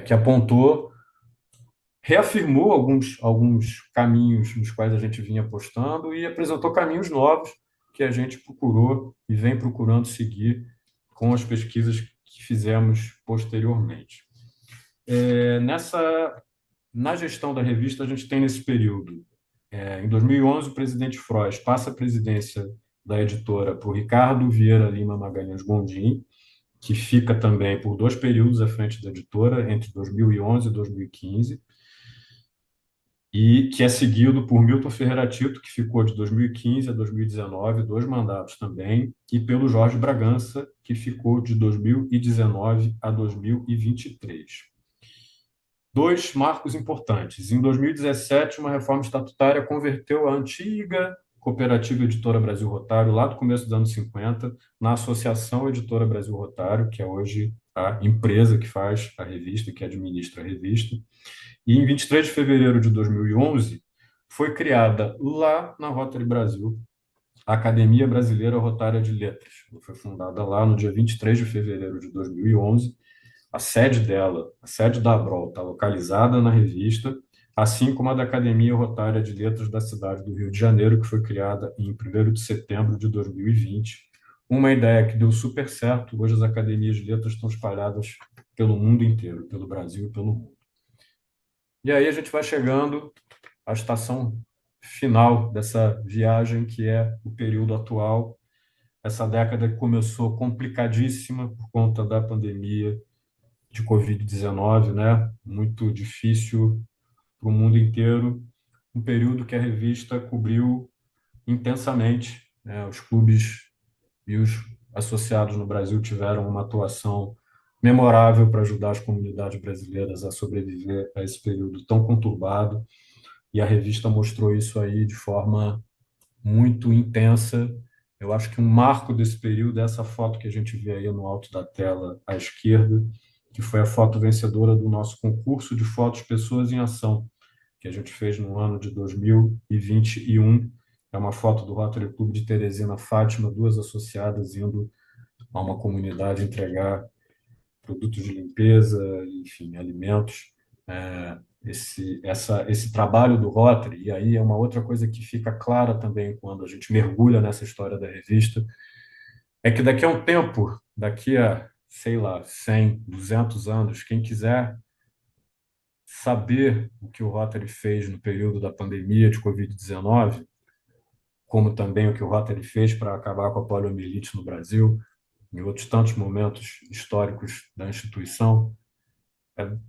que apontou, reafirmou alguns caminhos nos quais a gente vinha apostando e apresentou caminhos novos que a gente procurou e vem procurando seguir com as pesquisas que fizemos posteriormente. Na gestão da revista, a gente tem nesse período, em 2011, o presidente Frois passa a presidência da editora para o Ricardo Vieira Lima Magalhães Gondim, que fica também por 2 períodos à frente da editora, entre 2011 e 2015, e que é seguido por Milton Ferreira Tito, que ficou de 2015 a 2019, 2 mandatos também, e pelo Jorge Bragança, que ficou de 2019 a 2023. 2 marcos importantes. Em 2017, uma reforma estatutária converteu a antiga Cooperativa Editora Brasil Rotário, lá do começo dos anos 50, na Associação Editora Brasil Rotário, que é hoje a empresa que faz a revista, que administra a revista. E em 23 de fevereiro de 2011, foi criada lá na Rotary Brasil a Academia Brasileira Rotária de Letras. Ela foi fundada lá no dia 23 de fevereiro de 2011. A sede dela, a sede da Abrol, está localizada na revista, assim como a da Academia Rotária de Letras da cidade do Rio de Janeiro, que foi criada em 1º de setembro de 2020. Uma ideia que deu super certo. Hoje as academias de letras estão espalhadas pelo mundo inteiro, pelo Brasil e pelo mundo. E aí a gente vai chegando à estação final dessa viagem, que é o período atual. Essa década que começou complicadíssima por conta da pandemia de Covid-19, né? Muito difícil para o mundo inteiro. Um período que a revista cobriu intensamente, né? Os clubes e os associados no Brasil tiveram uma atuação memorável para ajudar as comunidades brasileiras a sobreviver a esse período tão conturbado, e a revista mostrou isso aí de forma muito intensa. Eu acho que um marco desse período é essa foto que a gente vê aí no alto da tela à esquerda, que foi a foto vencedora do nosso concurso de fotos Pessoas em Ação, que a gente fez no ano de 2021. É uma foto do Rotary Clube de Teresina Fátima, 2 associadas indo a uma comunidade entregar produtos de limpeza, enfim, alimentos. Esse trabalho do Rotary, e aí é uma outra coisa que fica clara também quando a gente mergulha nessa história da revista, é que daqui a um tempo, daqui a, sei lá, 100, 200 anos, quem quiser saber o que o Rotary fez no período da pandemia de Covid-19, como também o que o Rotary fez para acabar com a poliomielite no Brasil, em outros tantos momentos históricos da instituição,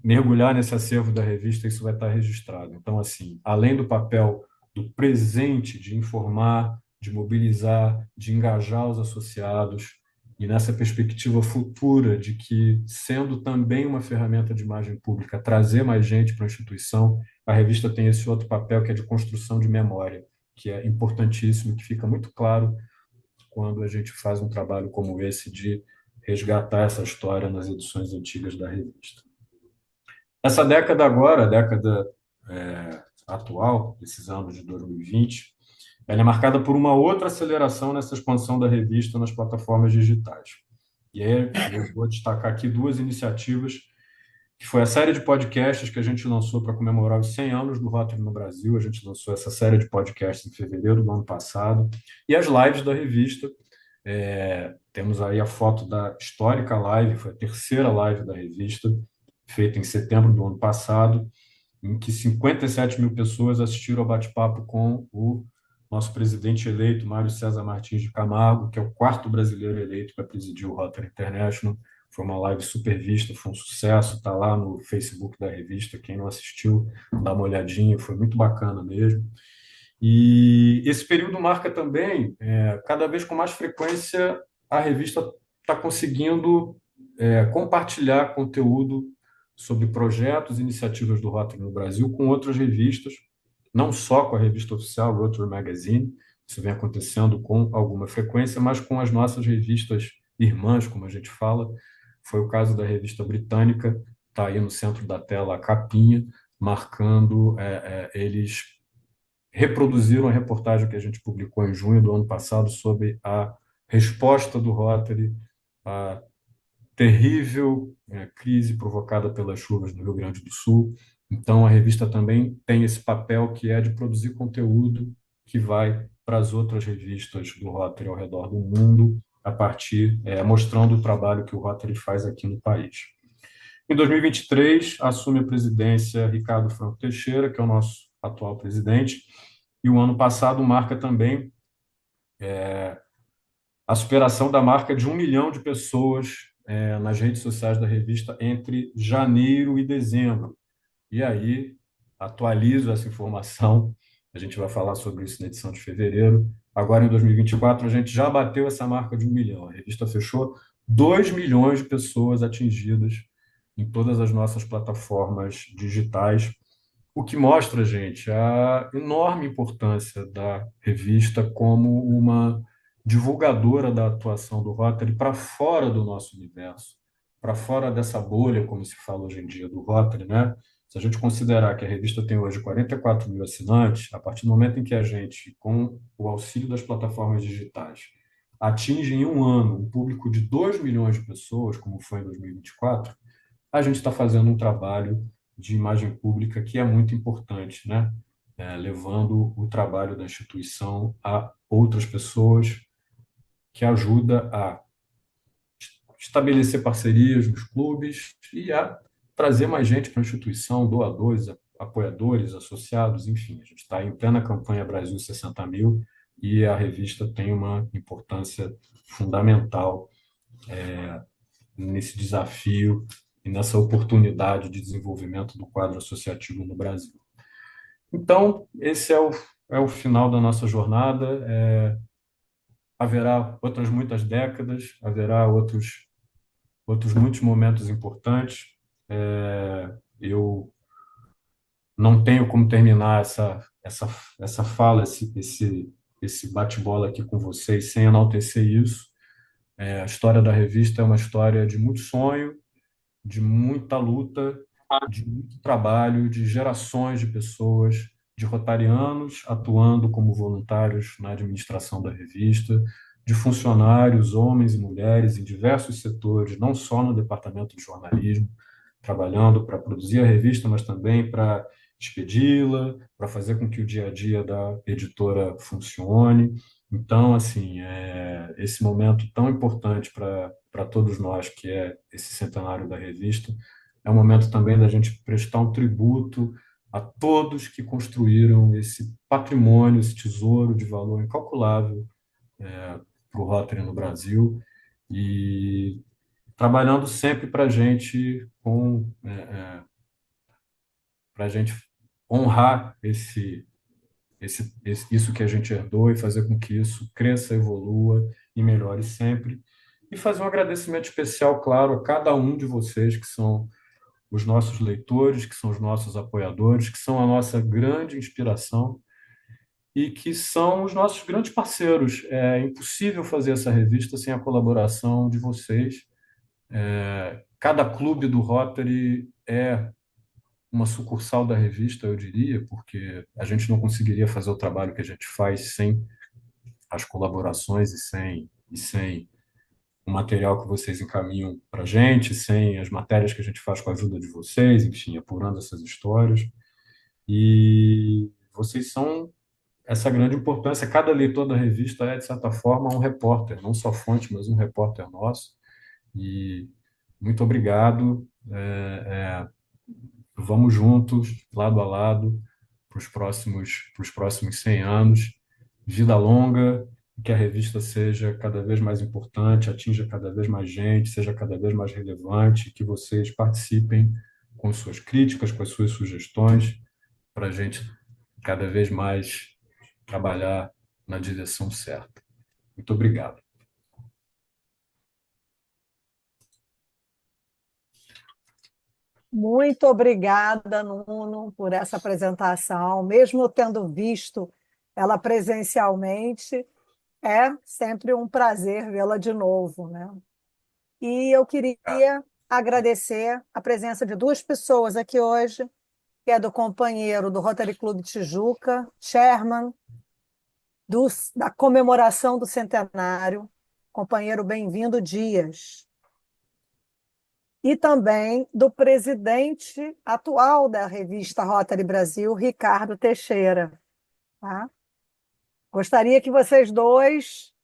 mergulhar nesse acervo da revista, isso vai estar registrado. Então, assim, além do papel do presente de informar, de mobilizar, de engajar os associados, e nessa perspectiva futura de que, sendo também uma ferramenta de imagem pública, trazer mais gente para a instituição, a revista tem esse outro papel que é de construção de memória, que é importantíssimo, que fica muito claro quando a gente faz um trabalho como esse de resgatar essa história nas edições antigas da revista. Essa década agora, a década atual, esses anos de 2020, ela é marcada por uma outra aceleração nessa expansão da revista nas plataformas digitais. E aí eu vou destacar aqui 2 iniciativas, que foi a série de podcasts que a gente lançou para comemorar os 100 anos do Rotary no Brasil. A gente lançou essa série de podcasts em fevereiro do ano passado. E as lives da revista. Temos aí a foto da histórica live, foi a 3ª live da revista, feita em setembro do ano passado, em que 57 mil pessoas assistiram ao bate-papo com o nosso presidente eleito, Mário César Martins de Camargo, que é o 4º brasileiro eleito para presidir o Rotary International. Foi uma live super vista, foi um sucesso, está lá no Facebook da revista. Quem não assistiu, dá uma olhadinha, foi muito bacana mesmo. E esse período marca também, cada vez com mais frequência, a revista está conseguindo compartilhar conteúdo sobre projetos e iniciativas do Rotary no Brasil com outras revistas, não só com a revista oficial Rotary Magazine, isso vem acontecendo com alguma frequência, mas com as nossas revistas irmãs, como a gente fala. Foi o caso da revista britânica, está aí no centro da tela a capinha, marcando, eles reproduziram a reportagem que a gente publicou em junho do ano passado sobre a resposta do Rotary à terrível crise provocada pelas chuvas no Rio Grande do Sul. Então, a revista também tem esse papel que é de produzir conteúdo que vai para as outras revistas do Rotary ao redor do mundo, a partir, mostrando o trabalho que o Rotary faz aqui no país. Em 2023, assume a presidência Ricardo Franco Teixeira, que é o nosso atual presidente, e o ano passado marca também a superação da marca de 1 milhão de pessoas nas redes sociais da revista entre janeiro e dezembro. E aí, atualizo essa informação, a gente vai falar sobre isso na edição de fevereiro. Agora, em 2024, a gente já bateu essa marca de 1 milhão. A revista fechou 2 milhões de pessoas atingidas em todas as nossas plataformas digitais, o que mostra, gente, a enorme importância da revista como uma divulgadora da atuação do Rotary para fora do nosso universo, para fora dessa bolha, como se fala hoje em dia, do Rotary, né? Se a gente considerar que a revista tem hoje 44 mil assinantes, a partir do momento em que a gente, com o auxílio das plataformas digitais, atinge em um ano um público de 2 milhões de pessoas, como foi em 2024, a gente está fazendo um trabalho de imagem pública que é muito importante, né? Levando o trabalho da instituição a outras pessoas, que ajuda a estabelecer parcerias nos clubes e a trazer mais gente para a instituição, doadores, apoiadores, associados, enfim. A gente está em plena campanha Brasil 60 mil e a revista tem uma importância fundamental nesse desafio e nessa oportunidade de desenvolvimento do quadro associativo no Brasil. Então, esse é o final da nossa jornada. Haverá outras muitas décadas, haverá outros muitos momentos importantes. Eu não tenho como terminar essa fala, esse bate-bola aqui com vocês sem enaltecer isso. A história da revista é uma história de muito sonho, de muita luta, de muito trabalho, de gerações de pessoas, de rotarianos atuando como voluntários na administração da revista, de funcionários, homens e mulheres em diversos setores, não só no departamento de jornalismo, trabalhando para produzir a revista, mas também para expedi-la, para fazer com que o dia a dia da editora funcione. Então, assim, esse momento tão importante para todos nós, que é esse centenário da revista, é um momento também da gente prestar um tributo a todos que construíram esse patrimônio, esse tesouro de valor incalculável para o Rotary no Brasil e trabalhando sempre para a gente honrar isso que a gente herdou e fazer com que isso cresça, evolua e melhore sempre. E fazer um agradecimento especial, claro, a cada um de vocês que são os nossos leitores, que são os nossos apoiadores, que são a nossa grande inspiração e que são os nossos grandes parceiros. É impossível fazer essa revista sem a colaboração de vocês. Cada clube do Rotary é uma sucursal da revista, eu diria, porque a gente não conseguiria fazer o trabalho que a gente faz sem as colaborações e sem o material que vocês encaminham para a gente, sem as matérias que a gente faz com a ajuda de vocês, enfim, apurando essas histórias. E vocês são essa grande importância. Cada leitor da revista é, de certa forma, um repórter, não só fonte, mas um repórter nosso. E muito obrigado. Vamos juntos, lado a lado, para os próximos 100 anos. Vida longa, que a revista seja cada vez mais importante, atinja cada vez mais gente, seja cada vez mais relevante, que vocês participem com suas críticas, com as suas sugestões, para a gente cada vez mais trabalhar na direção certa. Muito obrigado. Muito obrigada, Nuno, por essa apresentação. Mesmo tendo visto ela presencialmente, é sempre um prazer vê-la de novo, né? E eu queria agradecer a presença de duas pessoas aqui hoje, que é do companheiro do Rotary Clube Tijuca, chairman da comemoração do centenário, companheiro Bem-vindo Dias. E também do presidente atual da revista Rotary Brasil, Ricardo Teixeira. Tá? Gostaria que vocês dois,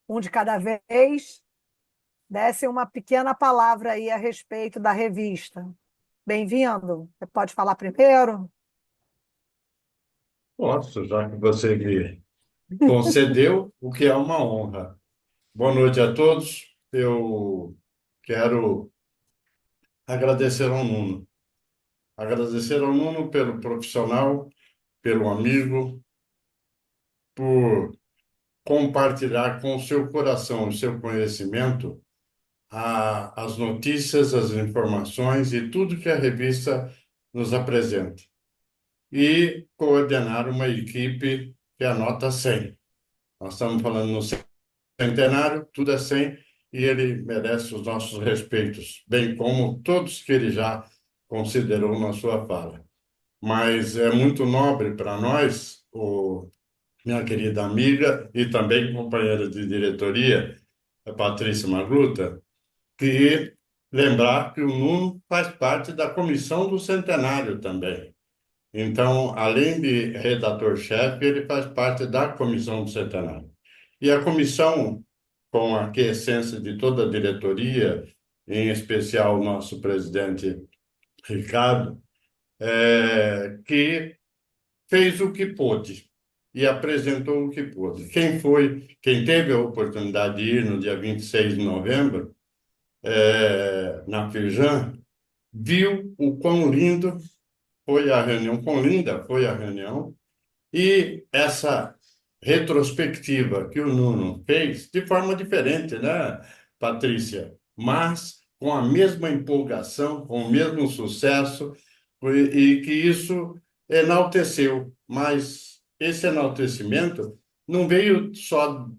um de cada vez, dessem uma pequena palavra aí a respeito da revista. bem-vindo. Você pode falar primeiro? Posso, já que você me concedeu, o que é uma honra. Boa noite a todos. Eu quero agradecer ao Nuno. Agradecer ao Nuno pelo profissional, pelo amigo, por compartilhar com o seu coração, o seu conhecimento, as notícias, as informações e tudo que a revista nos apresenta. E coordenar uma equipe que é a nota 100. Nós estamos falando no centenário, tudo é 100, e ele merece os nossos respeitos, bem como todos que ele já considerou na sua fala. Mas é muito nobre para nós, minha querida amiga e também companheira de diretoria, a Patrícia Magluta, que lembrar que o Nuno faz parte da comissão do centenário também. Então, além de redator-chefe, ele faz parte da comissão do centenário. E a comissão, com a quiescência de toda a diretoria, em especial o nosso presidente Ricardo, que fez o que pôde e apresentou o que pôde. Quem teve a oportunidade de ir no dia 26 de novembro, na Firjan, viu o quão lindo foi a reunião, quão linda foi a reunião, e essa retrospectiva que o Nuno fez, de forma diferente, né, Patrícia? Mas com a mesma empolgação, com o mesmo sucesso, e que isso enalteceu. Mas esse enaltecimento não veio só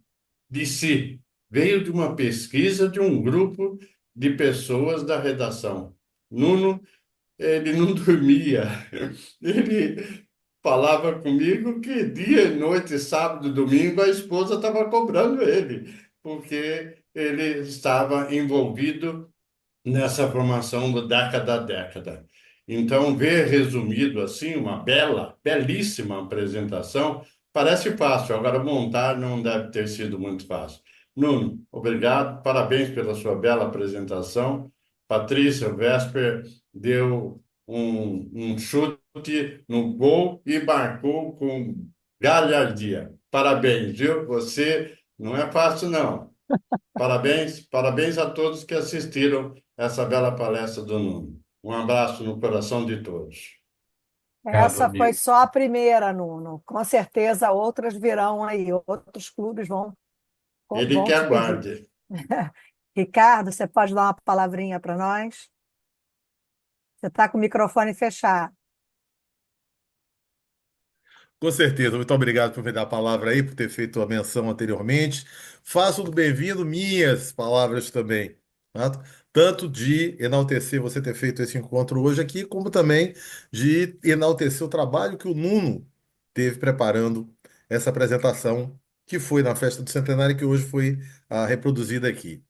de si, veio de uma pesquisa de um grupo de pessoas da redação. Nuno, ele não dormia, ele falava comigo que dia, noite, sábado, domingo, a esposa estava cobrando ele, porque ele estava envolvido nessa formação do década a década. Então, ver resumido assim, uma belíssima apresentação, parece fácil, agora montar não deve ter sido muito fácil. Nuno, obrigado, parabéns pela sua bela apresentação. Patrícia, Vesper deu um chute no gol e marcou com galhardia. Parabéns, viu? Você não é fácil, não. Parabéns, parabéns a todos que assistiram essa bela palestra do Nuno. Um abraço no coração de todos. Obrigado, Essa foi amigo. só a primeira, Nuno. Com certeza outras virão aí, outros clubes Ele vão que te pedir. aguarde. Ricardo, você pode dar uma palavrinha para nós? Você está com o microfone fechado. Com certeza, muito obrigado por me dar a palavra aí, por ter feito a menção anteriormente. Faço do bem-vindo minhas palavras também, tá? Tanto de enaltecer você ter feito esse encontro hoje aqui, como também de enaltecer o trabalho que o Nuno teve preparando essa apresentação, que foi na festa do centenário e que hoje foi reproduzida aqui.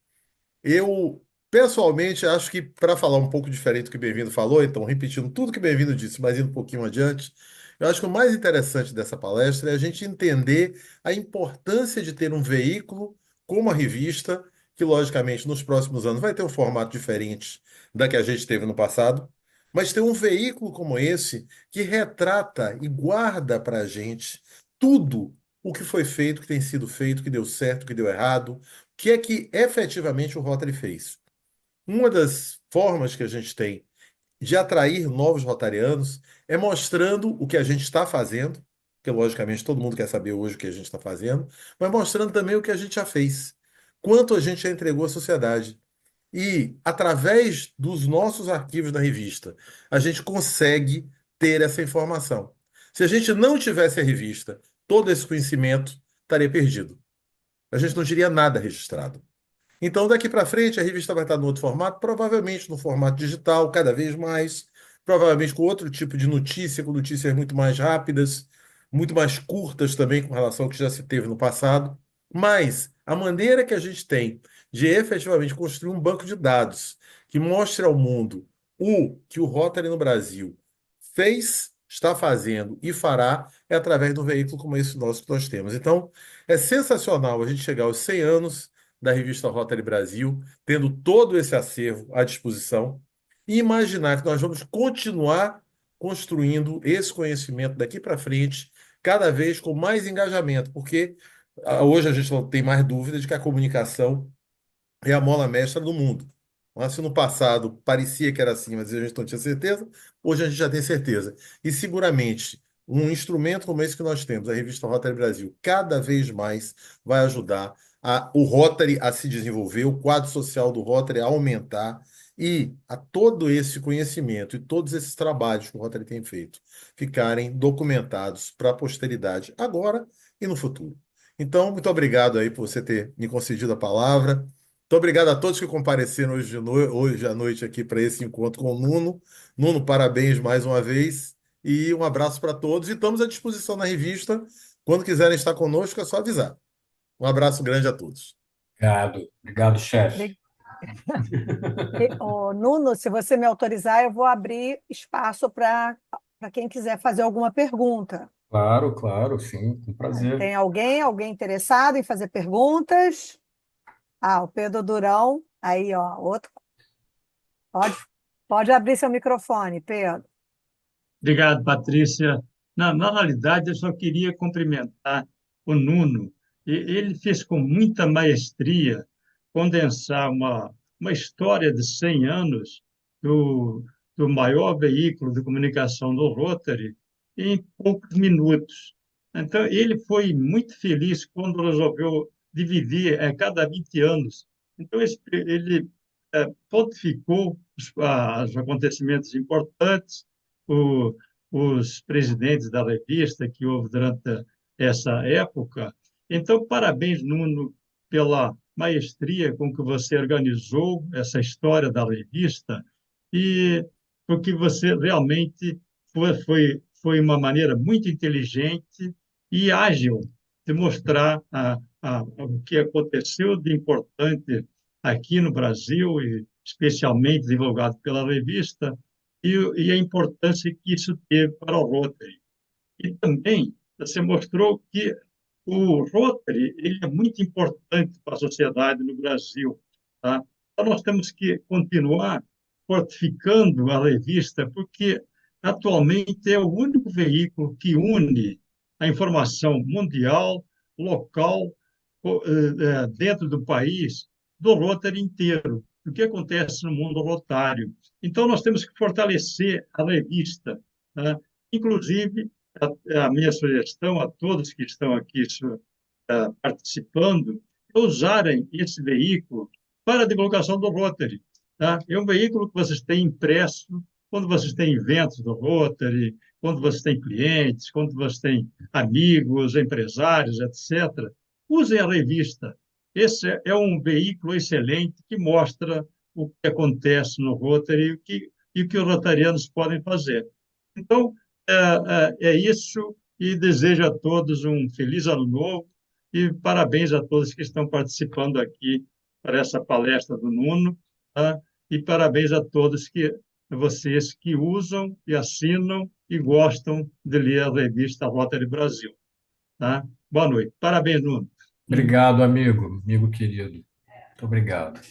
Eu, pessoalmente, acho que para falar um pouco diferente do que o Bem-vindo falou, então, repetindo tudo que o Bem-vindo disse, mas indo um pouquinho adiante, eu acho que o mais interessante dessa palestra é a gente entender a importância de ter um veículo como a revista, que, logicamente, nos próximos anos vai ter um formato diferente da que a gente teve no passado, mas ter um veículo como esse que retrata e guarda para a gente tudo o que foi feito, que tem sido feito, que deu certo, que deu errado, que é que efetivamente o Rotary fez? Uma das formas que a gente tem de atrair novos rotarianos é mostrando o que a gente está fazendo, que logicamente todo mundo quer saber hoje o que a gente está fazendo, mas mostrando também o que a gente já fez, quanto a gente já entregou à sociedade. E, através dos nossos arquivos da revista, a gente consegue ter essa informação. Se a gente não tivesse a revista, todo esse conhecimento estaria perdido. A gente não teria nada registrado. Então, daqui para frente, a revista vai estar no outro formato, provavelmente no formato digital, cada vez mais, provavelmente com outro tipo de notícia, com notícias muito mais rápidas, muito mais curtas também com relação ao que já se teve no passado. Mas a maneira que a gente tem de efetivamente construir um banco de dados que mostre ao mundo o que o Rotary no Brasil fez, está fazendo e fará é através de um veículo como esse nosso que nós temos. Então, é sensacional a gente chegar aos 100 anos da revista Rotary Brasil, tendo todo esse acervo à disposição. e imaginar que nós vamos continuar construindo esse conhecimento daqui para frente, cada vez com mais engajamento, porque hoje a gente não tem mais dúvida de que a comunicação é a mola mestra do mundo. Mas se no passado parecia que era assim, mas a gente não tinha certeza, hoje a gente já tem certeza. E seguramente um instrumento como esse que nós temos, a revista Rotary Brasil, cada vez mais vai ajudar o Rotary a se desenvolver, o quadro social do Rotary a aumentar e a todo esse conhecimento e todos esses trabalhos que o Rotary tem feito ficarem documentados para a posteridade agora e no futuro. Então, muito obrigado aí por você ter me concedido a palavra. Muito obrigado a todos que compareceram hoje à noite aqui para esse encontro com o Nuno. Nuno, parabéns mais uma vez e um abraço para todos. E estamos à disposição na revista. Quando quiserem estar conosco, é só avisar. Um abraço grande a todos. Obrigado, obrigado, chefe. Nuno, se você me autorizar, eu vou abrir espaço para quem quiser fazer alguma pergunta. Claro, claro, sim, com prazer. Tem alguém interessado em fazer perguntas? O Pedro Durão, aí, ó, outro. Pode abrir seu microfone, Pedro. Obrigado, Patrícia. Na realidade, eu só queria cumprimentar o Nuno. Ele fez com muita maestria condensar uma história de 100 anos do maior veículo de comunicação do Rotary em poucos minutos. Então, ele foi muito feliz quando resolveu dividir a cada 20 anos. Então, ele pontificou os acontecimentos importantes, o, os presidentes da revista que houve durante essa época. Então, parabéns, Nuno, pela maestria com que você organizou essa história da revista e porque você realmente foi uma maneira muito inteligente e ágil de mostrar o que aconteceu de importante aqui no Brasil, e especialmente divulgado pela revista, e a importância que isso teve para o Rotary. E também você mostrou que o Rotary ele é muito importante para a sociedade no Brasil. Tá? Então, nós temos que continuar fortificando a revista, porque atualmente é o único veículo que une a informação mundial, local, dentro do país, do Rotary inteiro, o que acontece no mundo rotário. Então, nós temos que fortalecer a revista, tá? Inclusive, a minha sugestão a todos que estão aqui participando é usarem esse veículo para a divulgação do Rotary. Tá? É um veículo que vocês têm impresso quando vocês têm eventos do Rotary, quando vocês têm clientes, quando vocês têm amigos, empresários, etc. Usem a revista. Esse é um veículo excelente que mostra o que acontece no Rotary e o que os rotarianos podem fazer. Então, é isso e desejo a todos um feliz ano novo e parabéns a todos que estão participando aqui para essa palestra do Nuno, tá? E parabéns a todos vocês que usam e assinam e gostam de ler a revista Rotary Brasil, tá? Boa noite. Parabéns, Nuno. Obrigado, amigo querido. Muito obrigado.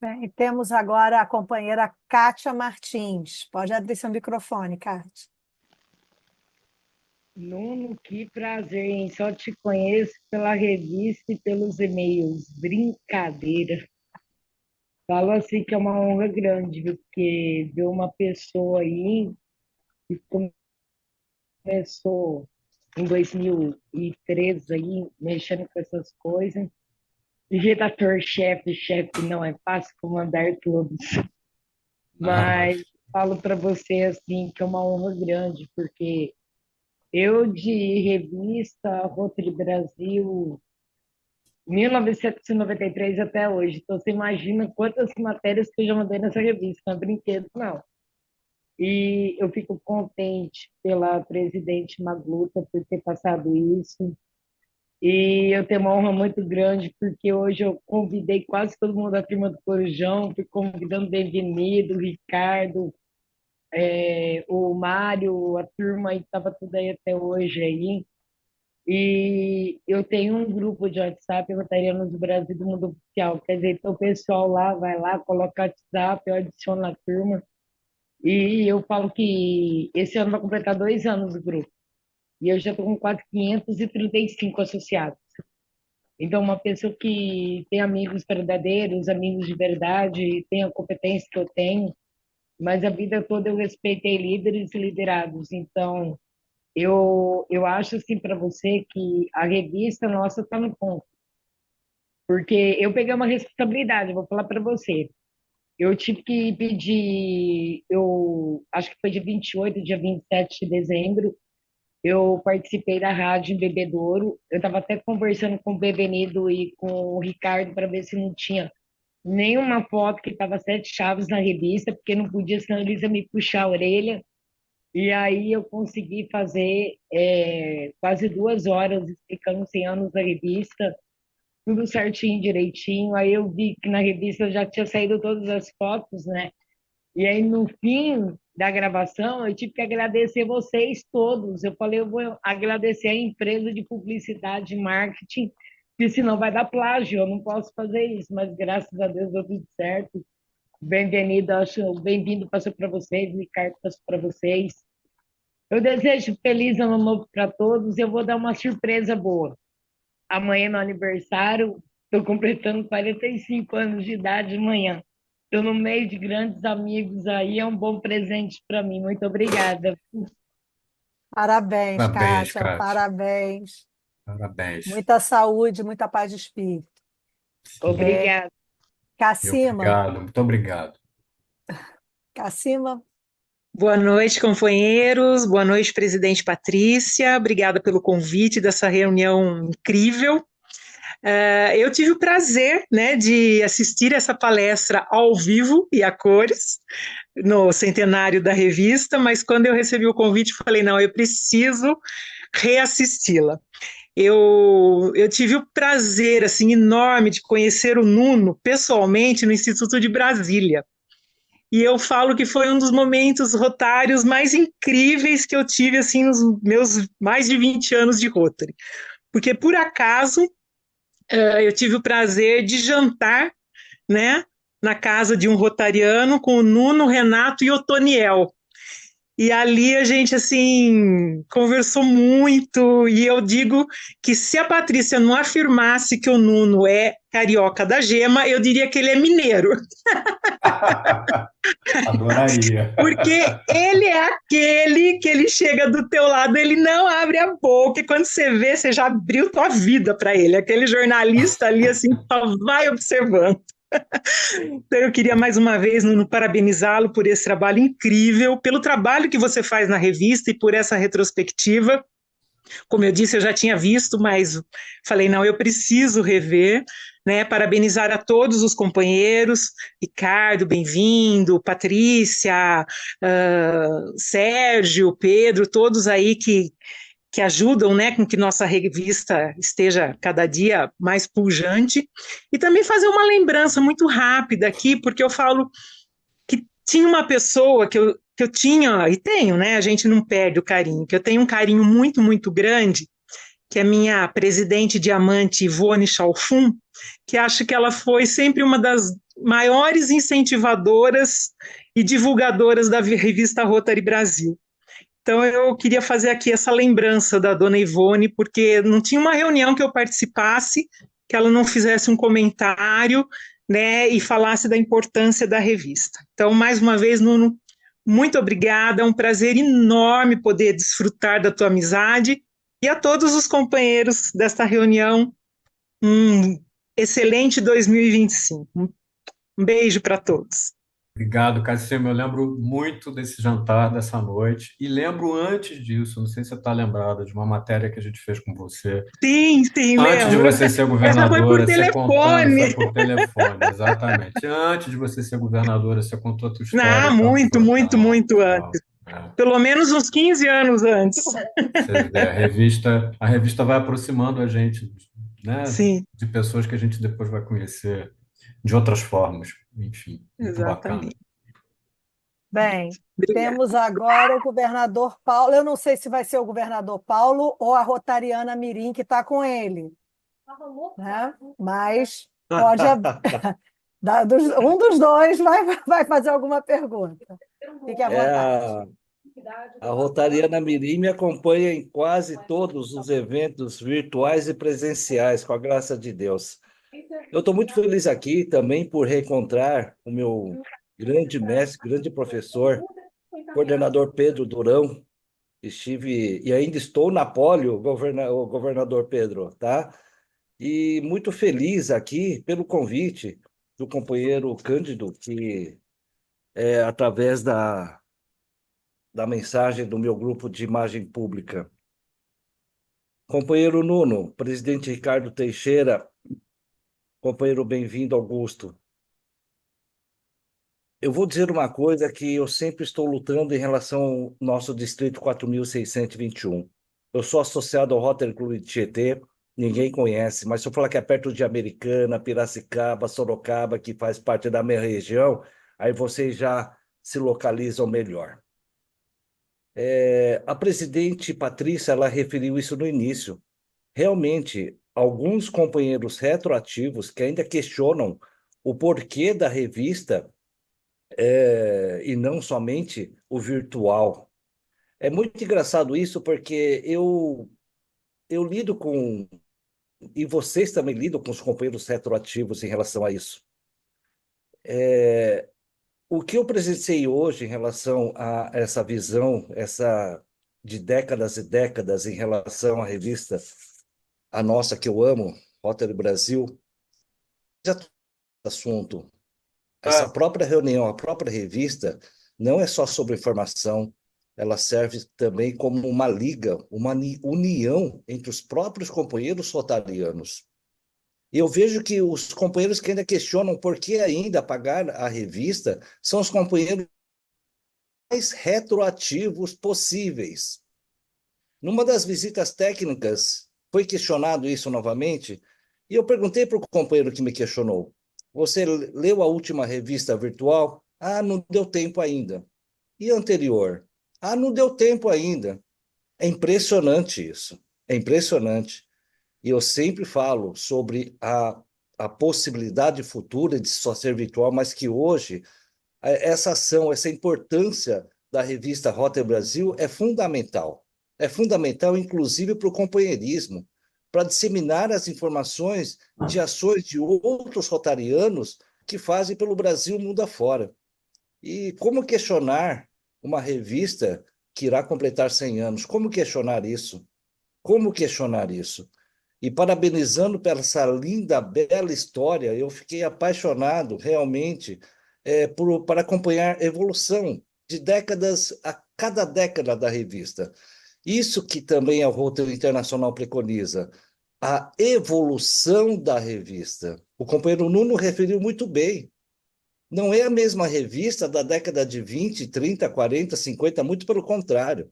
Bem, temos agora a companheira Kátia Martins. Pode abrir seu microfone, Kátia. Nuno, que prazer, hein? Só te conheço pela revista e pelos e-mails. Brincadeira. Falo assim que é uma honra grande, viu? Porque ver uma pessoa aí que começou em 2013 aí, mexendo com essas coisas. Redator-chefe, chefe não é fácil comandar todos. Mas falo para você assim que é uma honra grande, porque eu de revista Rotary Brasil 1993 até hoje. Então você imagina quantas matérias que eu já mandei nessa revista, não é brinquedo, não. E eu fico contente pela presidente Magluta por ter passado isso. E eu tenho uma honra muito grande, porque hoje eu convidei quase todo mundo da turma do Corujão, fui convidando o Devinido, o Ricardo, o Mário, a turma aí estava tudo aí até hoje aí. E eu tenho um grupo de WhatsApp, Rotarianos do Brasil do Mundo Oficial. Quer dizer, então o pessoal lá vai lá, coloca WhatsApp, eu adiciono a turma. E eu falo que esse ano vai completar 2 anos o grupo. E eu já estou com quase 535 associados. Então, uma pessoa que tem amigos verdadeiros, amigos de verdade, tem a competência que eu tenho, mas a vida toda eu respeitei líderes e liderados. Então, eu acho assim para você que a revista nossa está no ponto, porque eu peguei uma responsabilidade, vou falar para você. Eu tive que pedir, eu acho que foi dia 28, dia 27 de dezembro, eu participei da rádio em Bebedouro. Eu estava até conversando com o Bebenido e com o Ricardo para ver se não tinha nenhuma foto que estava 7 chaves na revista, porque não podia, senão eles iam me puxar a orelha. E aí eu consegui fazer quase 2 horas explicando os 100 anos da revista, tudo certinho, direitinho. Aí eu vi que na revista já tinha saído todas as fotos, né? E aí no fim da gravação eu tive que agradecer vocês todos. Eu falei, eu vou agradecer a empresa de publicidade e marketing, que senão vai dar plágio, eu não posso fazer isso, mas graças a Deus deu tudo certo. Bem-vindo, acho, bem-vindo passou para vocês, o Ricardo passou para vocês. Eu desejo feliz ano novo para todos. Eu vou dar uma surpresa boa. Amanhã, no aniversário, estou completando 45 anos de idade amanhã. Estou no meio de grandes amigos aí, é um bom presente para mim. Muito obrigada. Parabéns, Parabéns, Kátia, Kátia. parabéns. Parabéns. Muita saúde, muita paz de espírito. É, Obrigada. Cacima, Obrigado, muito obrigado. Cacima, Boa noite, companheiros. Boa noite, presidente Patrícia. Obrigada pelo convite dessa reunião incrível. Eu tive o prazer, né, de assistir essa palestra ao vivo e a cores no centenário da revista, mas quando eu recebi o convite, falei, não, eu preciso reassisti-la. Eu tive o prazer assim, enorme de conhecer o Nuno pessoalmente no Instituto de Brasília. E eu falo que foi um dos momentos rotários mais incríveis que eu tive assim, nos meus mais de 20 anos de Rotary. Porque, por acaso, eu tive o prazer de jantar, né, na casa de um rotariano com o Nuno, Renato e Otoniel. E ali a gente, assim, conversou muito, e eu digo que se a Patrícia não afirmasse que o Nuno é carioca da gema, eu diria que ele é mineiro. Adoraria. Porque ele é aquele que ele chega do teu lado, ele não abre a boca, e quando você vê, você já abriu tua vida para ele. Aquele jornalista ali, assim, só vai observando. Então, eu queria mais uma vez, Nuno, parabenizá-lo por esse trabalho incrível, pelo trabalho que você faz na revista e por essa retrospectiva. Como eu disse, eu já tinha visto, mas falei, não, eu preciso rever, né? Parabenizar a todos os companheiros, Ricardo, bem-vindo, Patrícia, Sérgio, Pedro, todos aí que ajudam, né, com que nossa revista esteja cada dia mais pujante, e também fazer uma lembrança muito rápida aqui, porque eu falo que tinha uma pessoa que eu tinha, e tenho, né, a gente não perde o carinho, que eu tenho um carinho muito, muito grande, que é a minha presidente diamante Ivone Chalfun, que acho que ela foi sempre uma das maiores incentivadoras e divulgadoras da revista Rotary Brasil. Então, eu queria fazer aqui essa lembrança da dona Ivone, porque não tinha uma reunião que eu participasse, que ela não fizesse um comentário, né, e falasse da importância da revista. Então, mais uma vez, Nuno, muito obrigada, é um prazer enorme poder desfrutar da tua amizade, e a todos os companheiros desta reunião, um excelente 2025. Um beijo para todos. Obrigado, Cassio. Eu lembro muito desse jantar, dessa noite, e lembro antes disso, não sei se você está lembrada, de uma matéria que a gente fez com você. Sim, Antes de lembro. você ser Essa foi por governadora, você contando, telefone. foi por telefone, exatamente. Antes de você ser governadora, você contou a tua história Não, e tal. muito, Foi muito, tal, muito tal. antes. Pelo menos uns 15 anos antes. Você vê, a revista vai aproximando a gente, né, Sim, de pessoas que a gente depois vai conhecer de outras formas. Enfim, muito bacana. exatamente. Bem, Obrigada. temos agora o governador Paulo. Eu não sei se vai ser o governador Paulo ou a Rotariana Mirim que está com ele, né? Mas pode um dos dois vai fazer alguma pergunta. Fique à É vontade. a Rotariana Mirim me acompanha em quase todos os eventos virtuais e presenciais, com a graça de Deus. Eu estou muito feliz aqui também por reencontrar o meu grande mestre, grande professor, coordenador Pedro Durão. Estive e ainda estou na polio, o governador Pedro, tá? E muito feliz aqui pelo convite do companheiro Cândido, que através da mensagem do meu grupo de imagem pública. Companheiro Nuno, presidente Ricardo Teixeira, companheiro bem-vindo, Augusto. Eu vou dizer uma coisa que eu sempre estou lutando em relação ao nosso distrito 4.621. Eu sou associado ao Rotary Clube de Tietê, ninguém conhece, mas se eu falar que é perto de Americana, Piracicaba, Sorocaba, que faz parte da minha região, aí vocês já se localizam melhor. A presidente Patrícia, ela referiu isso no início. Realmente, alguns companheiros retroativos que ainda questionam o porquê da revista e não somente o virtual. É muito engraçado isso, porque eu lido com, e vocês também lidam com os companheiros retroativos em relação a isso. O que eu presenciei hoje em relação a essa visão, de décadas e décadas em relação à revista, a nossa que eu amo, Rotary Brasil, já assunto. Essa própria reunião, a própria revista, não é só sobre informação, ela serve também como uma liga, uma união entre os próprios companheiros rotarianos. E eu vejo que os companheiros que ainda questionam por que ainda pagar a revista são os companheiros mais retroativos possíveis. Numa das visitas técnicas, foi questionado isso novamente, e eu perguntei para o companheiro que me questionou: você leu a última revista virtual? Ah, não deu tempo ainda. E a anterior? Ah, não deu tempo ainda. É impressionante isso. É impressionante. E eu sempre falo sobre a possibilidade futura de só ser virtual, mas que hoje essa ação, essa importância da revista Rotary Brasil é fundamental. É fundamental, inclusive, para o companheirismo, para disseminar as informações de ações de outros rotarianos que fazem pelo Brasil mundo afora. E como questionar uma revista que irá completar 100 anos? Como questionar isso? Como questionar isso? E parabenizando pela essa linda, bela história, eu fiquei apaixonado realmente para acompanhar a evolução de décadas a cada década da revista. Isso que também a Rotary Internacional preconiza, a evolução da revista. O companheiro Nuno referiu muito bem. Não é a mesma revista da década de 20, 30, 40, 50, muito pelo contrário.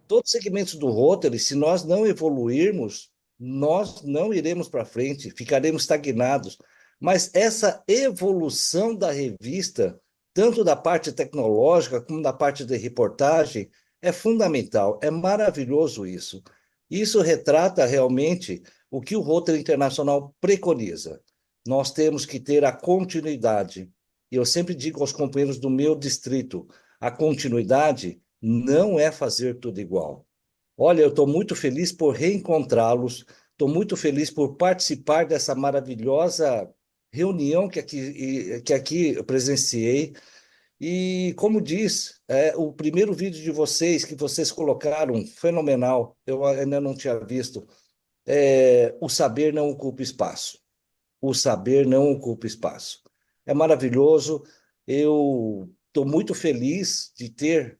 Todos os segmentos do Rotary, se nós não evoluirmos, nós não iremos para frente, ficaremos estagnados. Mas essa evolução da revista, tanto da parte tecnológica como da parte de reportagem, é fundamental, é maravilhoso isso. Isso retrata realmente o que o Rotary Internacional preconiza. Nós temos que ter a continuidade. E eu sempre digo aos companheiros do meu distrito, a continuidade não é fazer tudo igual. Olha, eu estou muito feliz por reencontrá-los, estou muito feliz por participar dessa maravilhosa reunião que aqui eu presenciei. E, como diz, o primeiro vídeo de vocês, que vocês colocaram, fenomenal, eu ainda não tinha visto, o saber não ocupa espaço. O saber não ocupa espaço. É maravilhoso, eu estou muito feliz de ter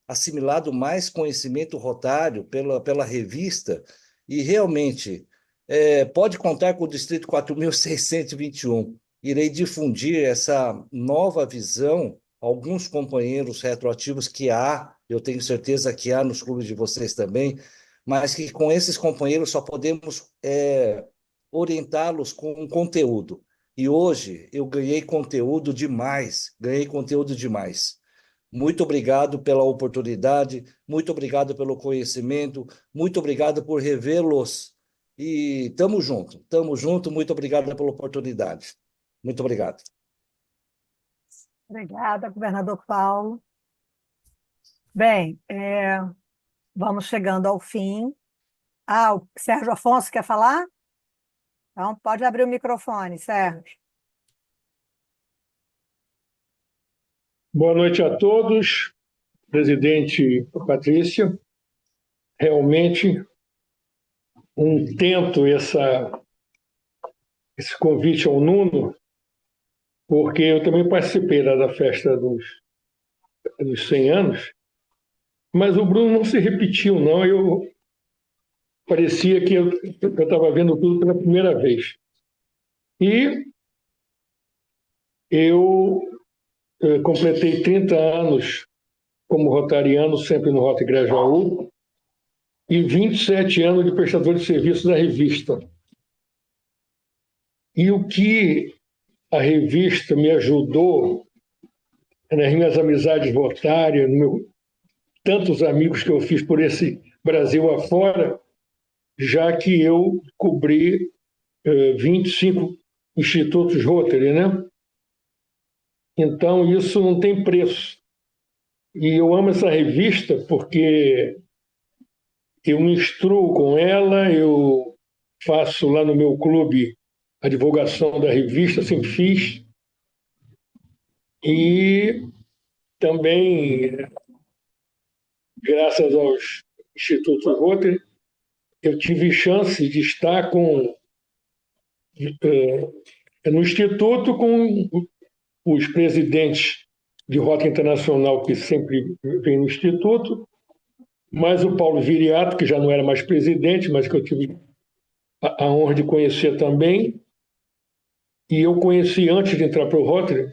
assimilado mais conhecimento rotário pela revista, e realmente pode contar com o Distrito 4.621. Irei difundir essa nova visão, alguns companheiros retroativos que há, eu tenho certeza que há nos clubes de vocês também, mas que com esses companheiros só podemos orientá-los com um conteúdo. E hoje eu ganhei conteúdo demais, ganhei conteúdo demais. Muito obrigado pela oportunidade, muito obrigado pelo conhecimento, muito obrigado por revê-los. E tamo junto, muito obrigado pela oportunidade. Muito obrigado. Obrigada, governador Paulo. Bem, vamos chegando ao fim. O Sérgio Afonso quer falar? Então, pode abrir o microfone, Sérgio. Boa noite a todos, presidente Patrícia. Realmente, tento esse convite ao Nuno, porque eu também participei lá da festa dos 100 anos, mas o Bruno não se repetiu, não. Parecia que eu estava vendo tudo pela primeira vez. E eu completei 30 anos como rotariano, sempre no Rota Grajaú, e 27 anos de prestador de serviço da revista. E o que a revista me ajudou nas minhas amizades rotárias, tantos amigos que eu fiz por esse Brasil afora, já que eu cobri 25 institutos Rotary, né? Então, isso não tem preço. E eu amo essa revista porque eu me instruo com ela, eu faço lá no meu clube a divulgação da revista, sempre fiz. E também, graças aos institutos Rotary, eu tive chance de estar no Instituto com os presidentes de Rota Internacional, que sempre vem no Instituto, mais o Paulo Viriato, que já não era mais presidente, mas que eu tive a honra de conhecer também. E eu conheci, antes de entrar para o Rotary,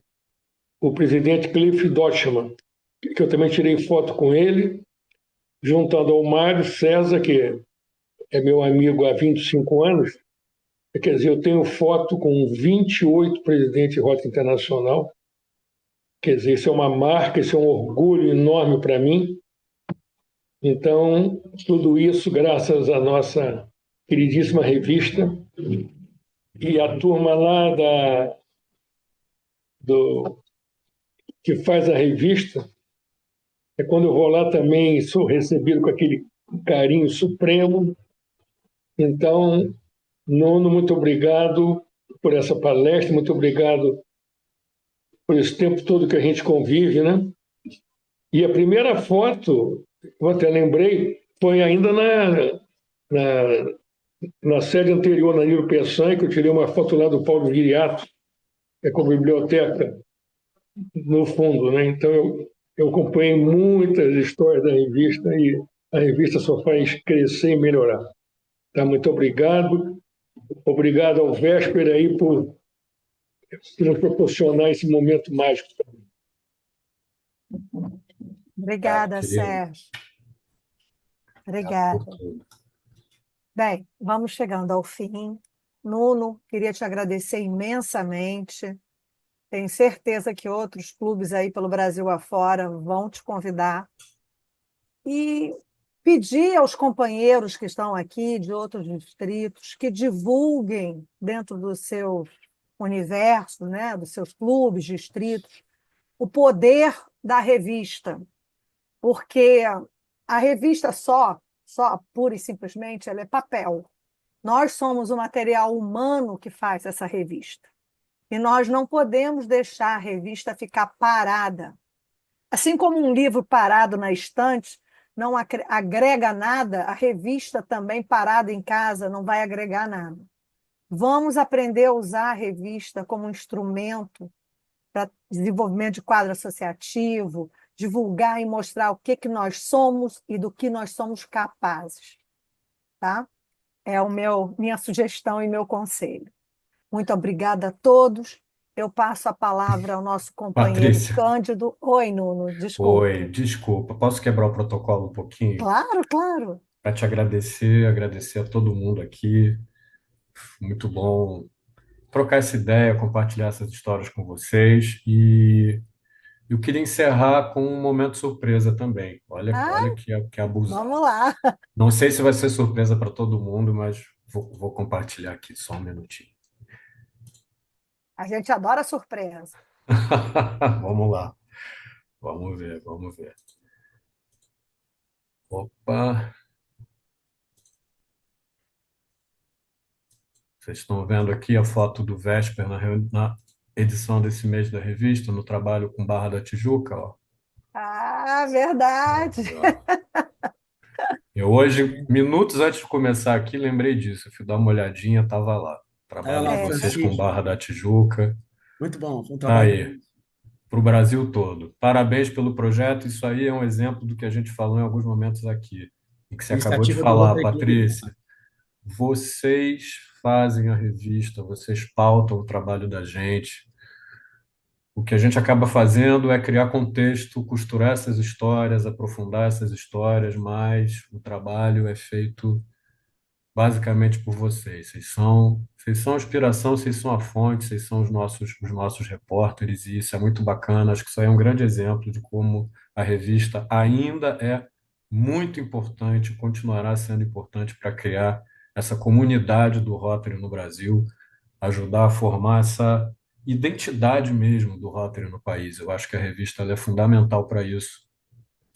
o presidente Cliff Dotchman, que eu também tirei foto com ele, juntando ao Mário César, que é meu amigo há 25 anos. Quer dizer, eu tenho foto com 28 presidentes de Rota Internacional. Quer dizer, isso é uma marca, isso é um orgulho enorme para mim. Então, tudo isso graças à nossa queridíssima revista e a turma lá que faz a revista. Quando eu vou lá também sou recebido com aquele carinho supremo. Então, Nuno, muito obrigado por essa palestra, muito obrigado por esse tempo todo que a gente convive, né? E a primeira foto, eu até lembrei, foi ainda na sede anterior, na Nilo Peçanha, que eu tirei uma foto lá do Paulo Viriato, com a biblioteca no fundo, né? Então, eu acompanhei muitas histórias da revista e a revista só faz crescer e melhorar. Tá? Muito obrigado. Obrigado ao Véspera aí por nos proporcionar esse momento mágico. Obrigada, Sérgio. Obrigada. Bem, vamos chegando ao fim. Nuno, queria te agradecer imensamente. Tenho certeza que outros clubes aí pelo Brasil afora vão te convidar. E pedir aos companheiros que estão aqui de outros distritos que divulguem dentro do seu universo, né, dos seus clubes, distritos, o poder da revista. Porque a revista só pura e simplesmente, ela é papel. Nós somos o material humano que faz essa revista. E nós não podemos deixar a revista ficar parada. Assim como um livro parado na estante não agrega nada, a revista também parada em casa não vai agregar nada. Vamos aprender a usar a revista como um instrumento para desenvolvimento de quadro associativo, divulgar e mostrar o que nós somos e do que nós somos capazes. Tá? É minha sugestão e meu conselho. Muito obrigada a todos. Eu passo a palavra ao nosso companheiro Patrícia. Cândido. Oi, Nuno, desculpa. Oi, desculpa. Posso quebrar o protocolo um pouquinho? Claro, claro. Para te agradecer a todo mundo aqui. Muito bom trocar essa ideia, compartilhar essas histórias com vocês. E Eu queria encerrar com um momento surpresa também. Olha, Ah, olha que abusado. vamos lá. Não sei se vai ser surpresa para todo mundo, mas vou compartilhar aqui só um minutinho. A gente adora surpresa. Vamos lá. Vamos ver, vamos ver. Opa! Vocês estão vendo aqui a foto do Vésper na edição desse mês da revista, no trabalho com Barra da Tijuca, ó. Ah, verdade. Eu hoje, minutos antes de começar aqui, lembrei disso. Eu fui dar uma olhadinha, estava lá. Trabalho lá, de vocês com Francisco. Barra da Tijuca. Muito bom, foi um Tá trabalho. aí, para o Brasil todo. Parabéns pelo projeto. Isso aí é um exemplo do que a gente falou em alguns momentos aqui. E que você acabou de Iniciativa do falar, Rotary Club. Patrícia. Vocês fazem a revista, vocês pautam o trabalho da gente. O que a gente acaba fazendo é criar contexto, costurar essas histórias, aprofundar essas histórias, mas o trabalho é feito basicamente por vocês. Vocês são a inspiração, vocês são a fonte, vocês são os nossos repórteres, e isso é muito bacana. Acho que isso aí é um grande exemplo de como a revista ainda é muito importante, continuará sendo importante para criar essa comunidade do Rotary no Brasil, ajudar a formar essa identidade mesmo do Rotary no país. Eu acho que a revista ela é fundamental para isso.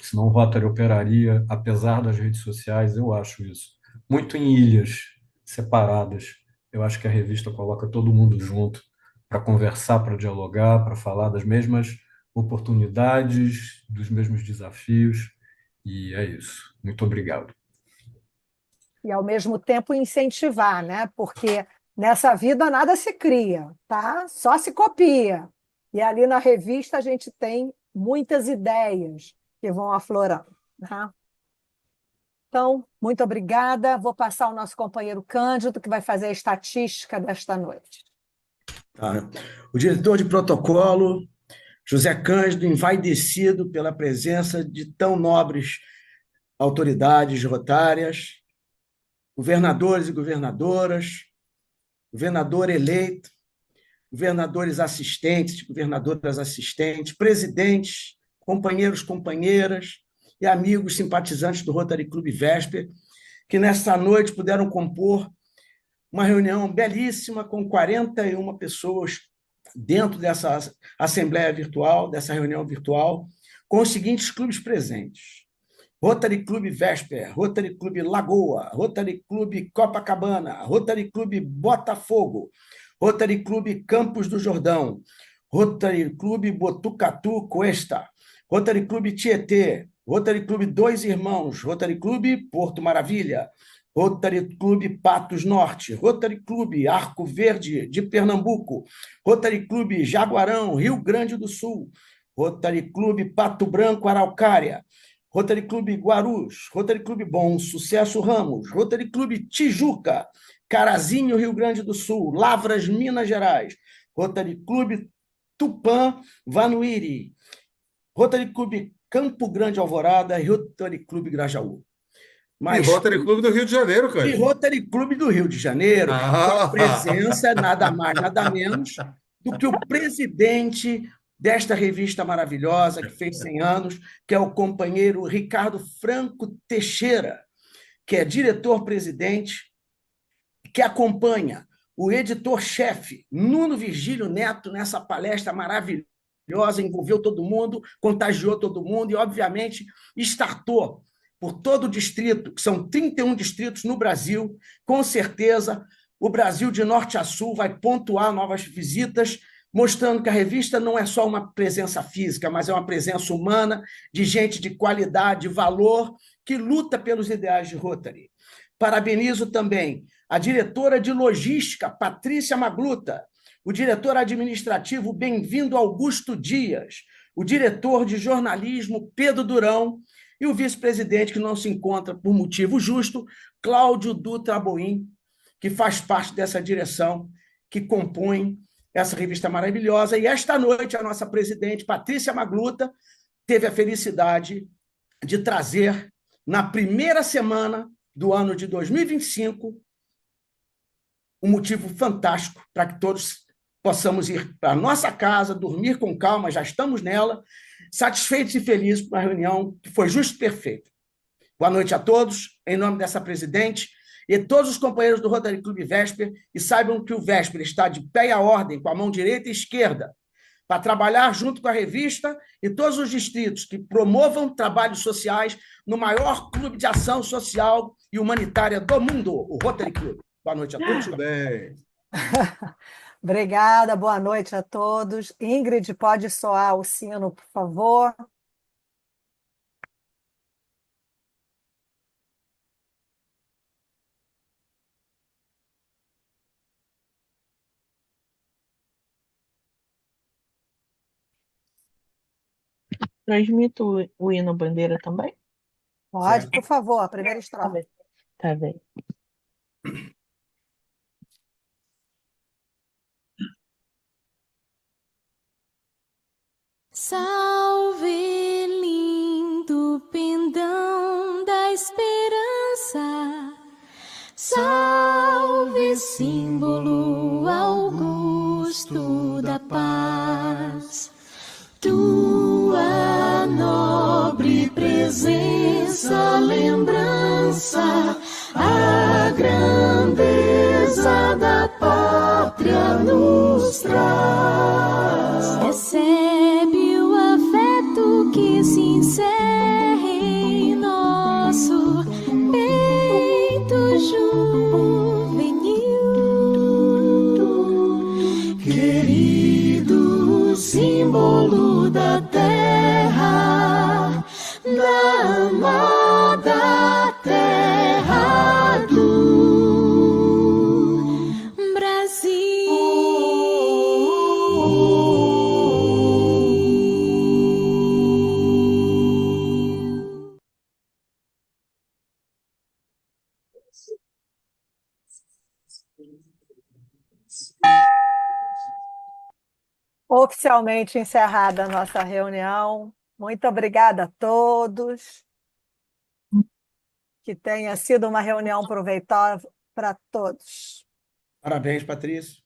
Senão o Rotary operaria, apesar das redes sociais, eu acho isso, muito em ilhas separadas. Eu acho que a revista coloca todo mundo junto para conversar, para dialogar, para falar das mesmas oportunidades, dos mesmos desafios. E é isso. Muito obrigado. E, ao mesmo tempo, incentivar, né? Porque nessa vida nada se cria, tá? Só se copia. E ali na revista a gente tem muitas ideias que vão aflorando, né? Então, muito obrigada. Vou passar ao nosso companheiro Cândido, que vai fazer a estatística desta noite. Tá. O diretor de protocolo, José Cândido, envaidecido pela presença de tão nobres autoridades rotárias, governadores e governadoras, governador eleito, governadores assistentes, governadoras assistentes, presidentes, companheiros, companheiras e amigos simpatizantes do Rotary Clube Vésper, que nesta noite puderam compor uma reunião belíssima com 41 pessoas dentro dessa assembleia virtual, dessa reunião virtual, com os seguintes clubes presentes: Rotary Clube Vésper, Rotary Clube Lagoa, Rotary Clube Copacabana, Rotary Clube Botafogo, Rotary Clube Campos do Jordão, Rotary Clube Botucatu Cuesta, Rotary Clube Tietê, Rotary Clube Dois Irmãos, Rotary Clube Porto Maravilha, Rotary Clube Patos Norte, Rotary Clube Arco Verde de Pernambuco, Rotary Clube Jaguarão, Rio Grande do Sul, Rotary Clube Pato Branco, Araucária, Rotary Clube Guarus, Rotary Clube Bom Sucesso Ramos, Rotary Clube Tijuca, Carazinho, Rio Grande do Sul, Lavras, Minas Gerais, Rotary Clube Tupã, Vanuíri, Rotary Clube Campo Grande, Alvorada e Rotary Clube Grajaú. E Rotary Clube do Rio de Janeiro, cara. E Rotary Clube do Rio de Janeiro, com a presença, nada mais, nada menos, do que o presidente desta revista maravilhosa, que fez 100 anos, que é o companheiro Ricardo Franco Teixeira, que é diretor-presidente, que acompanha o editor-chefe, Nuno Virgílio Neto, nessa palestra maravilhosa, envolveu todo mundo, contagiou todo mundo e, obviamente, startou por todo o distrito, que são 31 distritos no Brasil. Com certeza, o Brasil de norte a sul vai pontuar novas visitas, mostrando que a revista não é só uma presença física, mas é uma presença humana, de gente de qualidade, de valor, que luta pelos ideais de Rotary. Parabenizo também a diretora de logística, Patrícia Magluta, o diretor administrativo, bem-vindo, Augusto Dias, o diretor de jornalismo, Pedro Durão, e o vice-presidente, que não se encontra por motivo justo, Cláudio Dutra Aboim, que faz parte dessa direção, que compõe essa revista maravilhosa. E esta noite, a nossa presidente, Patrícia Magluta, teve a felicidade de trazer, na primeira semana do ano de 2025, um motivo fantástico para que todos possamos ir para a nossa casa, dormir com calma, já estamos nela, satisfeitos e felizes com a reunião que foi justo e perfeita. Boa noite a todos, em nome dessa presidente e todos os companheiros do Rotary Club Vesper, e saibam que o Vesper está de pé e à ordem, com a mão direita e esquerda, para trabalhar junto com a revista e todos os distritos que promovam trabalhos sociais no maior clube de ação social e humanitária do mundo, o Rotary Club. Boa noite a todos. Muito bem. Obrigada, boa noite a todos. Ingrid, pode soar o sino, por favor? Transmito o hino bandeira também? Pode, por favor, a primeira Tá estrofe. bem. Tá bem. Salve, lindo pendão da esperança, salve, símbolo augusto da paz. Tua nobre presença, lembrança, a grandeza da pátria nos traz. Recebe o afeto que se encerra em nosso peito juvenil, querido símbolo da terra, da amada terra do Brasil. Oficialmente encerrada a nossa reunião. Muito obrigada a todos. Que tenha sido uma reunião proveitosa para todos. Parabéns, Patrícia.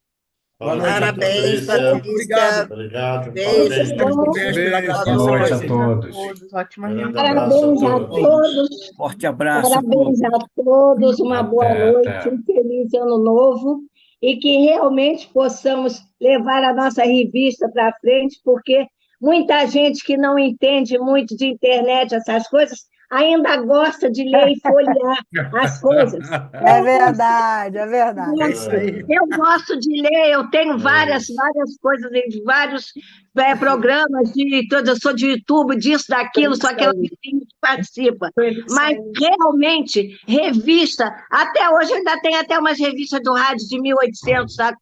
Boa noite a Parabéns, todos. Patrícia. Obrigado. Obrigado. Beijos. Boa Noite a todos. Ótima reunião. Parabéns a todos. Forte abraço. Parabéns a todos. Uma boa noite, até. um feliz ano novo e que realmente possamos levar a nossa revista para frente, porque muita gente que não entende muito de internet, essas coisas, ainda gosta de ler e folhear as coisas. É verdade, é verdade. Eu gosto de ler, eu tenho várias coisas em vários programas de todo, eu sou de YouTube, disso, daquilo, só aquela que participa. Mas realmente, revista, até hoje ainda tem até umas revistas do rádio de 1800, sabe?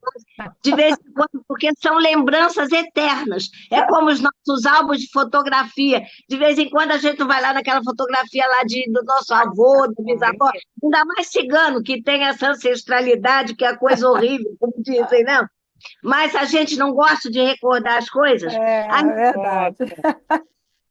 De vez em quando, porque são lembranças eternas. É como os nossos álbuns de fotografia. De vez em quando a gente vai lá naquela fotografia lá do nosso avô, do bisavô, ainda mais cigano, que tem essa ancestralidade, que é coisa horrível, como dizem, não? Mas a gente não gosta de recordar as coisas. É verdade.